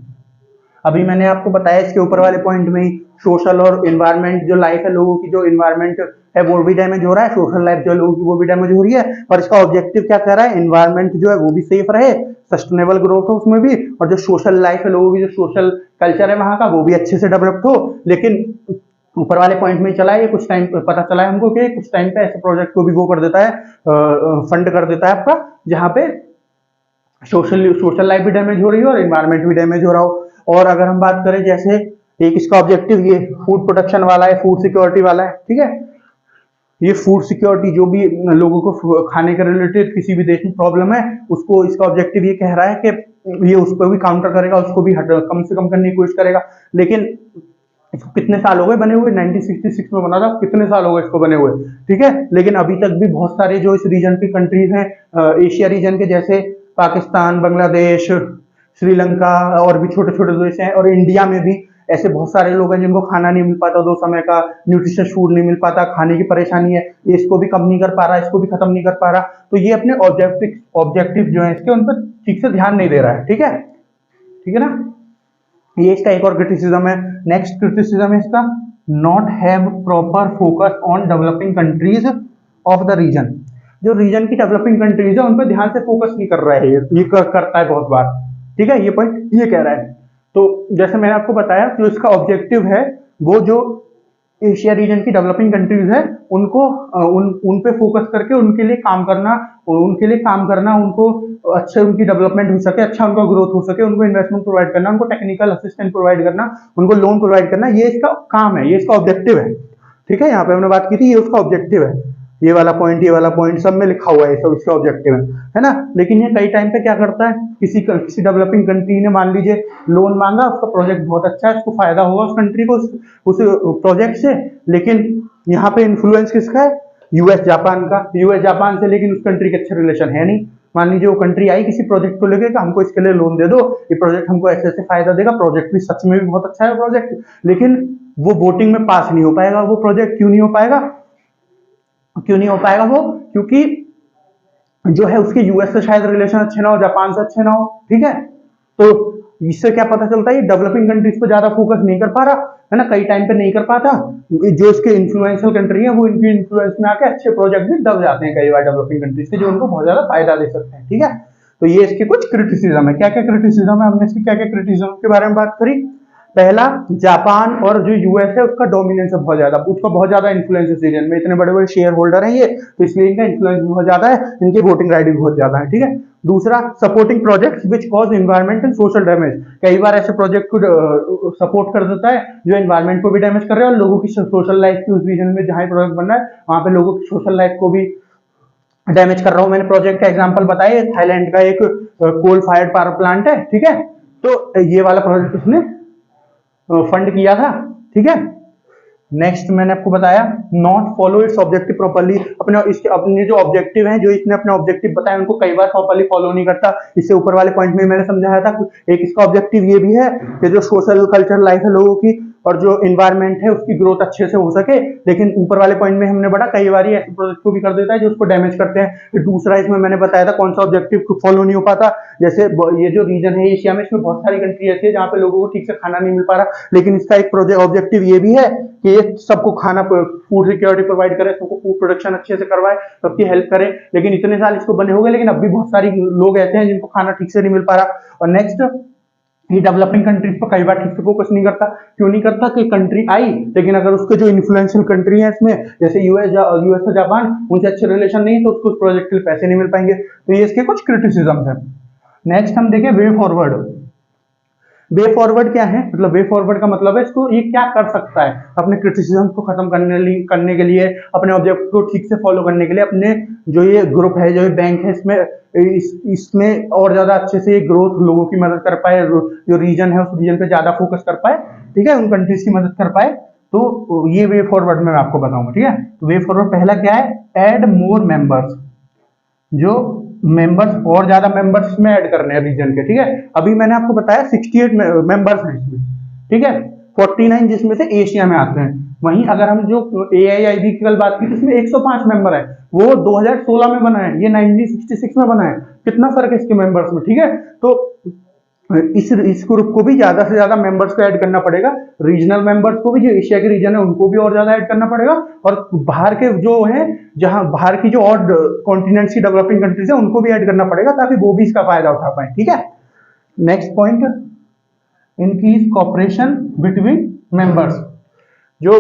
अभी मैंने आपको बताया इसके ऊपर वाले पॉइंट में ही, सोशल और इन्वायरमेंट जो लाइफ है लोगों की, जो इन्वायरमेंट है वो भी डैमेज हो रहा है, सोशल लाइफ जो लोगों की वो भी डैमेज हो रही है। और इसका ऑब्जेक्टिव क्या कर रहा है, इन्वायरमेंट जो है वो भी सेफ रहे, सस्टेनेबल ग्रोथ हो उसमें भी, और जो सोशल लाइफ है लोगों की, जो सोशल कल्चर है वहां का वो भी अच्छे से डेवलप हो। लेकिन ऊपर वाले पॉइंट में चला है ये, कुछ टाइम पता चला है हमको कि कुछ टाइम पे ऐसे प्रोजेक्ट को भी वो कर देता है, फंड कर देता है आपका, जहां पे सोशल लाइफ भी डैमेज हो रही है और इन्वायरमेंट भी डैमेज हो रहा हो। और अगर हम बात करें जैसे एक इसका ऑब्जेक्टिव ये फूड प्रोडक्शन वाला है, फूड सिक्योरिटी वाला है। ठीक है, ये फूड सिक्योरिटी जो भी लोगों को खाने के रिलेटेड किसी भी देश में प्रॉब्लम है, उसको इसका ऑब्जेक्टिव ये कह रहा है कि ये उसको भी काउंटर करेगा, उसको भी कम से कम करने की कोशिश करेगा। लेकिन इसको कितने साल हो गए बने हुए, 1966 में बना था, कितने साल हो गए इसको बने हुए। ठीक है, लेकिन अभी तक भी बहुत सारे जो इस रीजन की कंट्रीज हैं, एशिया रीजन के, जैसे पाकिस्तान, बांग्लादेश, श्रीलंका और भी छोटे छोटे देश हैं, और इंडिया में भी ऐसे बहुत सारे लोग हैं जिनको खाना नहीं मिल पाता, 2 समय का न्यूट्रिशियस फूड नहीं मिल पाता, खाने की परेशानी है, ये इसको भी कम नहीं कर पा रहा, इसको भी खत्म नहीं कर पा रहा। तो ये अपने ऑब्जेक्टिव जो है इसके, उन पर ठीक से ध्यान नहीं दे रहा है। ठीक है, ठीक है ना, ये इसका एक और क्रिटिसिज्म है। नेक्स्ट क्रिटिसिज्म है इसका, not have proper focus on developing countries of the region. जो रीजन की डेवलपिंग कंट्रीज है उन पर ध्यान से फोकस नहीं कर रहा है, ये करता है बहुत बार। ठीक है, ये पॉइंट ये कह रहा है। तो जैसे मैंने आपको बताया, जो इसका ऑब्जेक्टिव है वो जो एशिया रीजन की डेवलपिंग कंट्रीज है उनको उन पे फोकस करके उनके लिए काम करना, उनको अच्छे उनकी डेवलपमेंट हो सके, अच्छा उनका ग्रोथ हो सके, उनको इन्वेस्टमेंट प्रोवाइड करना, उनको टेक्निकल असिस्टेंस प्रोवाइड करना, उनको लोन प्रोवाइड करना, ये इसका काम है, ये इसका ऑब्जेक्टिव है। ठीक है, यहाँ पे हमने बात की थी, ये उसका ऑब्जेक्टिव है। ये वाला पॉइंट सब में लिखा हुआ है, सब इसका ऑब्जेक्टिव है ना। लेकिन ये कई टाइम पे क्या करता है, किसी डेवलपिंग कंट्री ने मान लीजिए लोन मांगा, उसका प्रोजेक्ट बहुत अच्छा है, उसको फायदा होगा उस कंट्री को उस प्रोजेक्ट से, लेकिन यहाँ पे इन्फ्लुएंस किसका है, यूएस जापान का। यूएस जापान से लेकिन उस कंट्री के अच्छे रिलेशन है नहीं। मान लीजिए वो कंट्री आई किसी प्रोजेक्ट को लेकर, हमको इसके लिए लोन दे दो, ये प्रोजेक्ट हमको ऐसे ऐसे फायदा देगा, प्रोजेक्ट भी सच में भी बहुत अच्छा है प्रोजेक्ट, लेकिन वो वोटिंग में पास नहीं हो पाएगा वो प्रोजेक्ट। क्यों नहीं हो पाएगा वो, क्योंकि जो है उसके यूएस से शायद रिलेशन अच्छे ना हो, जापान से अच्छे ना हो। ठीक है, तो इससे क्या पता चलता है, डेवलपिंग कंट्रीज पे ज्यादा फोकस नहीं कर पा रहा है ना, कई टाइम पे नहीं कर पाता। जो इसके इन्फ्लुएंशियल कंट्री है वो इनकी इन्फ्लुएंस में आके अच्छे प्रोजेक्ट भी दब जाते हैं कई बार डेवलपिंग कंट्रीज के, जो उनको बहुत ज्यादा फायदा दे सकते हैं। ठीक है, तो ये इसके कुछ क्रिटिसिज्म है। क्या क्या क्रिटिसिज्म है, हमने इसकी क्या क्या क्रिटिसिज्म के बारे में बात करी। पहला, जापान और जो यूएस है उसका डोमिनेंस है बहुत ज्यादा, उसका बहुत ज्यादा इन्फ्लुएंस इस रीजन में, इतने बड़े बड़े शेयर होल्डर हैं ये, तो इसलिए इनका इन्फ्लुएंस बहुत ज्यादा है, इनकी वोटिंग राइट भी बहुत ज्यादा है। ठीक है, दूसरा, supporting projects which cause environment and social damage. कई बार ऐसे प्रोजेक्ट को सपोर्ट कर देता है जो एनवायरमेंट को भी डैमेज कर रहे हैं और लोगों की सोशल लाइफ की, उस रीजन में जहां प्रोजेक्ट बन रहा है वहां पे लोगों की सोशल लाइफ को भी डैमेज कर रहा हूं। मैंने प्रोजेक्ट का एग्जांपल बताया, थाईलैंड का एक कोल फायर्ड पावर प्लांट है। ठीक है, तो ये वाला प्रोजेक्ट उसने फंड किया था। ठीक है, नेक्स्ट मैंने आपको बताया, not follow it's objective properly. अपने जो ऑब्जेक्टिव हैं, जो इसने अपने ऑब्जेक्टिव बताए उनको कई बार प्रॉपर्ली फॉलो नहीं करता। इससे ऊपर वाले पॉइंट में मैंने समझाया था, एक इसका ऑब्जेक्टिव ये भी है कि जो सोशल कल्चर लाइफ है लोगों की और जो इन्वायरमेंट है उसकी ग्रोथ अच्छे से हो सके। लेकिन ऊपर वाले पॉइंट में हमने बढ़ा कई बार ऐसे प्रोजेक्ट को भी कर देता है जो उसको डैमेज करते हैं। दूसरा इसमें मैंने बताया था कौन सा ऑब्जेक्टिव फॉलो नहीं हो पाता, जैसे ये जो रीजन है एशिया में, इसमें बहुत सारी कंट्री ऐसी है जहाँ पे लोगों को ठीक से खाना नहीं मिल पा रहा, लेकिन इसका एक प्रोजेक्ट ऑब्जेक्टिव ये भी है कि ये सबको खाना, फूड सिक्योरिटी प्रोवाइड करे, सबको फूड प्रोडक्शन अच्छे से करवाए, सबकी हेल्प करे। लेकिन इतने साल इसको बने हो गए, लेकिन अब भी बहुत सारी लोग ऐसे हैं जिनको खाना ठीक से नहीं मिल पा रहा। और नेक्स्ट, ये डेवलपिंग कंट्रीज पर कई बार ठीक से फोकस नहीं करता। क्यों नहीं करता? कि कंट्री आई, लेकिन अगर उसके जो इन्फ्लुएंशियल कंट्री है इसमें, जैसे यूएस और जापान, उनसे अच्छे रिलेशन नहीं, तो उसको उस प्रोजेक्ट के लिए पैसे नहीं मिल पाएंगे। तो ये इसके कुछ क्रिटिसिज्म है। नेक्स्ट हम देखें वे फॉरवर्ड। वे फॉरवर्ड क्या है? मतलब वे फॉरवर्ड का मतलब है इसको ये क्या कर सकता है अपने क्रिटिसिज्म को खत्म करने के लिए, अपने ऑब्जेक्ट को ठीक से फॉलो करने के लिए, अपने जो ये ग्रुप है, जो ये बैंक है, इसमें और ज्यादा अच्छे से ग्रोथ, लोगों की मदद कर पाए, जो रीजन है उस रीजन पे ज्यादा फोकस कर पाए, ठीक है, उन कंट्रीज की मदद कर पाए। तो ये वे फॉरवर्ड में मैं आपको बताऊंगा, ठीक है। तो वे फॉरवर्ड पहला क्या है? ऐड मोर मेंबर्स, जो मेंबर्स और ज्यादा मेंबर्स में ऐड करने हैं रीजन के, ठीक है। अभी मैंने आपको बताया 68 मेंबर्स हैं इसमें, ठीक है, 49 जिसमें से एशिया में आते हैं। वहीं अगर हम जो AIIB की कल बात की तो इसमें 105 मेंबर है, वो 2016 में बना है, ये 1966 में बना है। कितना फर्क है इसके मेंबर्स में, ठीक है। तो इस ग्रुप को भी ज्यादा से ज्यादा मेंबर्स को ऐड करना पड़ेगा, रीजनल मेंबर्स को भी, जो एशिया के रीजन है उनको भी और ज्यादा ऐड करना पड़ेगा, और बाहर के जो है, जहां बाहर की जो और कॉन्टिनेंट्स की डेवलपिंग कंट्रीज है उनको भी ऐड करना पड़ेगा, ताकि वो भी इसका फायदा उठा पाए, ठीक है। Next point, increase cooperation between members. जो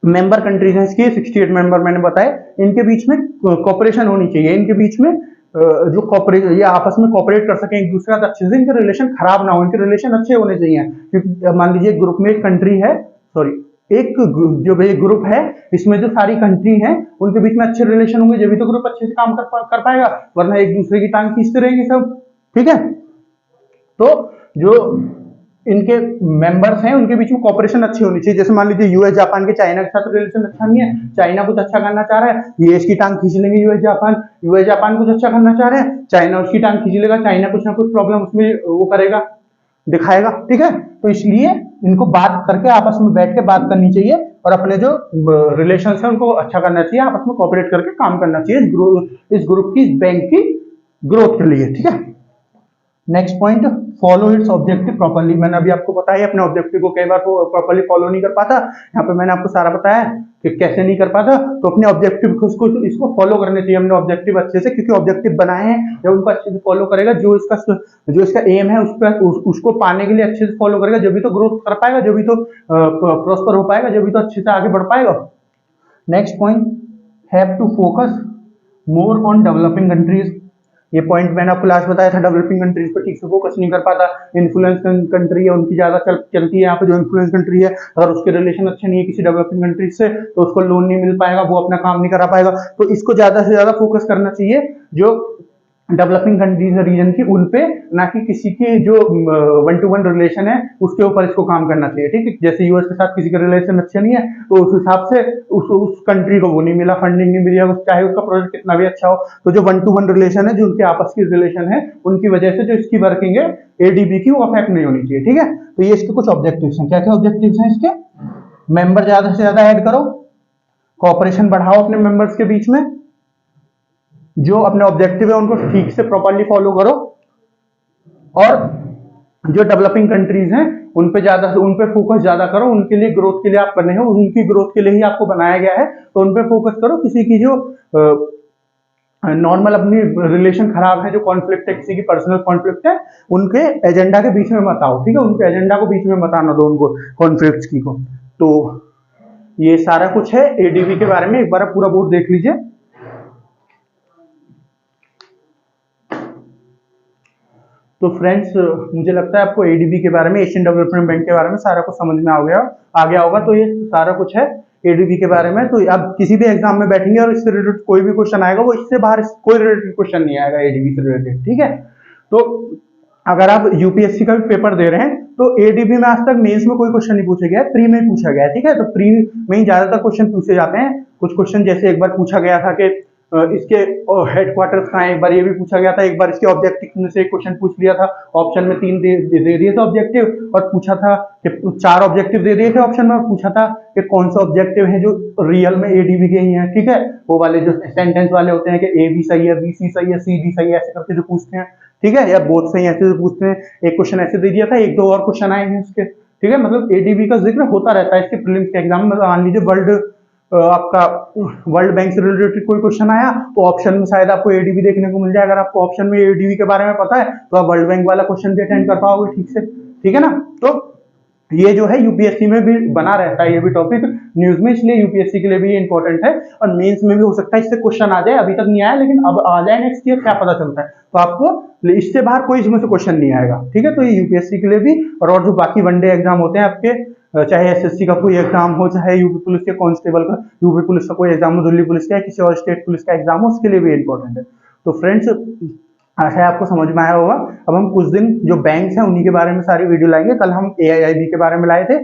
मेंबर कंट्रीज हैं इसकी 68 मेंबर मैंने बताए, इनके बीच में कॉपरेशन होनी चाहिए, इनके बीच में जो कॉपरेट, ये आपस में कॉपरेट कर सकें एक दूसरे का अच्छे से, इनके रिलेशन खराब ना हो, इनके रिलेशन अच्छे होने चाहिए। क्योंकि मान लीजिए ग्रुप में एक कंट्री है, सॉरी एक जो ये ग्रुप है, इसमें जो सारी कंट्री हैं उनके बीच में अच्छे रिलेशन होंगे, जब भी तो ग्रुप अच्छे से काम कर पाएगा, वरना एक दूसरे की टांग खींचते रहेंगे सब, ठीक है। तो जो इनके मेंबर्स हैं उनके बीच में कॉपरेशन अच्छी होनी चाहिए। जैसे मान लीजिए यूएस जापान के चाइना के साथ रिलेशन अच्छा नहीं है, चाइना कुछ अच्छा करना चाह रहा है, ये इसकी टांग खींच लेंगे यूएस जापान कुछ अच्छा करना चाह रहे हैं, चाइना उसकी टांग खींच लेगा, चाइना कुछ ना कुछ प्रॉब्लम उसमें वो करेगा, दिखाएगा, ठीक है। तो इसलिए इनको बात करके आपस में बैठ के बात करनी चाहिए, और अपने जो रिलेशन है उनको अच्छा करना चाहिए, आपस में कॉपरेट करके काम करना चाहिए इस ग्रुप की, इस बैंक की ग्रोथ के लिए, ठीक है। Next point, follow it's objective properly. मैंने अभी आपको बताया अपने ऑब्जेक्टिव को कई बार प्रॉपर्ली फॉलो नहीं कर पाता, यहाँ पे मैंने आपको सारा बताया कि कैसे नहीं कर पाता। तो अपने ऑब्जेक्टिव को इसको फॉलो करने चाहिए हमने ऑब्जेक्टिव अच्छे से, क्योंकि ऑब्जेक्टिव बनाए हैं, जब उनको अच्छे से फॉलो करेगा, जो इसका एम है उसको पाने के लिए अच्छे से फॉलो करेगा, जब भी तो ग्रोथ कर पाएगा, जब भी तो प्रॉस्पर हो पाएगा, जब भी तो अच्छे से आगे बढ़ पाएगा। Next point, have to focus more on developing countries. ये पॉइंट मैंने आपको लास्ट बताया था, डेवलपिंग कंट्रीज पर ठीक से फोकस नहीं कर पाता। इन्फ्लुएंस कंट्री है उनकी ज्यादा चलती है यहाँ पे, जो इन्फ्लुएंस कंट्री है, अगर उसके रिलेशन अच्छे नहीं है किसी डेवलपिंग कंट्री से, तो उसको लोन नहीं मिल पाएगा, वो अपना काम नहीं करा पाएगा। तो इसको ज्यादा से ज्यादा फोकस करना चाहिए जो डेवलपिंग कंट्रीज रीजन की, उन पे, ना कि किसी के जो 1-to-1 रिलेशन है उसके ऊपर इसको काम करना चाहिए, ठीक है। जैसे यूएस के साथ किसी के रिलेशन अच्छे नहीं है, तो उस हिसाब से उस कंट्री को वो नहीं मिला, फंडिंग नहीं मिली, चाहे उसका प्रोजेक्ट कितना भी अच्छा हो। तो जो 1-to-1 रिलेशन है, जो उनके आपस की रिलेशन है, उनकी वजह से जो इसकी वर्किंग है एडीबी की, वो अफेक्ट नहीं होनी चाहिए, ठीक है। तो ये इसके कुछ ऑब्जेक्टिव्स हैं। क्या क्या ऑब्जेक्टिव्स हैं इसके? मेंबर ज्यादा से ज्यादा ऐड करो, कॉपरेशन बढ़ाओ अपने मेंबर्स के बीच में, जो अपने ऑब्जेक्टिव है उनको ठीक से प्रॉपर्ली फॉलो करो, और जो डेवलपिंग कंट्रीज हैं उन पे फोकस ज्यादा करो, उनके लिए ग्रोथ के लिए आप बने हो, उनकी ग्रोथ के लिए ही आपको बनाया गया है, तो उन पे फोकस करो। किसी की जो नॉर्मल अपनी रिलेशन खराब है, जो कॉन्फ्लिक्ट है, किसी की पर्सनल कॉन्फ्लिक्ट है, उनके एजेंडा के बीच में मत आओ, ठीक है, उनके एजेंडा को बीच में मत आना दो उनको, कॉन्फ्लिक्ट की को। तो ये सारा कुछ है एडीबी के बारे में, एक बार पूरा बोर्ड देख लीजिए। तो फ्रेंड्स, मुझे लगता है आपको एडीबी के बारे में, एशियन डेवलपमेंट बैंक के बारे में सारा कुछ समझ में आ गया होगा। तो ये सारा कुछ है एडीबी के बारे में। तो अब किसी भी एग्जाम में बैठेंगे और इससे रिलेटेड कोई भी क्वेश्चन आएगा, वो इससे बाहर कोई रिलेटेड क्वेश्चन नहीं आएगा एडीबी से रिलेटेड, ठीक है। तो अगर आप यूपीएससी का भी पेपर दे रहे हैं, तो एडीबी में आज तक मेंस में कोई क्वेश्चन नहीं पूछा गया है, प्री में पूछा गया है, ठीक है। तो प्री में ही ज्यादातर क्वेश्चन पूछे जाते हैं। कुछ क्वेश्चन जैसे एक बार पूछा गया था कि इसके हेडक्वार्टर्स कहाँ है, एक बार ये भी पूछा गया था, एक बार इसके ऑब्जेक्टिव में से एक क्वेश्चन पूछ लिया था, ऑप्शन में 3 दे दिए थे ऑब्जेक्टिव, और पूछा था कि 4 ऑब्जेक्टिव दे दिए थे ऑप्शन में, और पूछा था कि कौन सा ऑब्जेक्टिव है जो रियल में एडीबी के ही है, ठीक है, वो वाले जो सेंटेंस वाले होते हैं कि ए बी सही है, बी सी सही है, सी डी सही है, ऐसे करके जो पूछते हैं, ठीक है, या बोथ सही ऐसे जो पूछते हैं। एक क्वेश्चन ऐसे दे दिया था, 1-2 और क्वेश्चन आए हैं उसके, ठीक है, मतलब एडीबी का जिक्र होता रहता है इसके प्रीलिम्स के एग्जाम में। मान लीजिए आपका वर्ल्ड बैंक से रिलेटेड कोई क्वेश्चन आया तो ऑप्शन में शायद आपको एडीबी देखने को मिल जाए, अगर आपको ऑप्शन में एडीबी के बारे में पता है तो आप वर्ल्ड बैंक वाला क्वेश्चन भी अटेंड कर पाओगे ठीक से, ठीक है ना। तो ये जो है यूपीएससी में भी बना रहता है ये भी टॉपिक न्यूज में, इसलिए यूपीएससी के लिए भी ये इंपॉर्टेंट है, और मेंस में भी हो सकता है इससे क्वेश्चन आ जाए, अभी तक नहीं आया लेकिन अब आ जाए नेक्स्ट ईयर, क्या पता चलता है। तो आपको इससे बाहर कोई इसमें से क्वेश्चन नहीं आएगा, ठीक है। तो ये यूपीएससी के लिए भी, और जो बाकी वनडे एग्जाम होते हैं आपके, चाहे एसएससी का कोई एग्जाम हो, चाहे यूपी पुलिस के कांस्टेबल का, यूपी पुलिस का कोई एग्जाम हो, दिल्ली पुलिस का, किसी और स्टेट पुलिस का एग्जाम हो, उसके लिए भी इंपॉर्टेंट है। तो फ्रेंड्स, आशा है आपको समझ में आया होगा। अब हम कुछ दिन जो बैंक्स हैं उन्हीं के बारे में सारी वीडियो लाएंगे। कल हम एआईआईबी के बारे में लाए थे,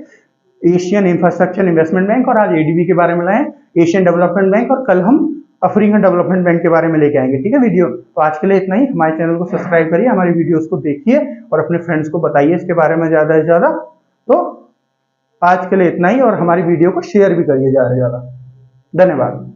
एशियन इंफ्रास्ट्रक्चर इन्वेस्टमेंट बैंक, और आज एडीबी के बारे में लाए एशियन डेवलपमेंट बैंक, और कल हम अफ्रीकन डेवलपमेंट बैंक के बारे में लेके आएंगे, ठीक है वीडियो। तो आज के लिए इतना ही। हमारे चैनल को सब्सक्राइब करिए, हमारी वीडियोस को देखिए और अपने फ्रेंड्स को बताइए इसके बारे में ज्यादा से ज्यादा। तो आज के लिए इतना ही, और हमारी वीडियो को शेयर भी करिए ज्यादा से ज्यादा। धन्यवाद।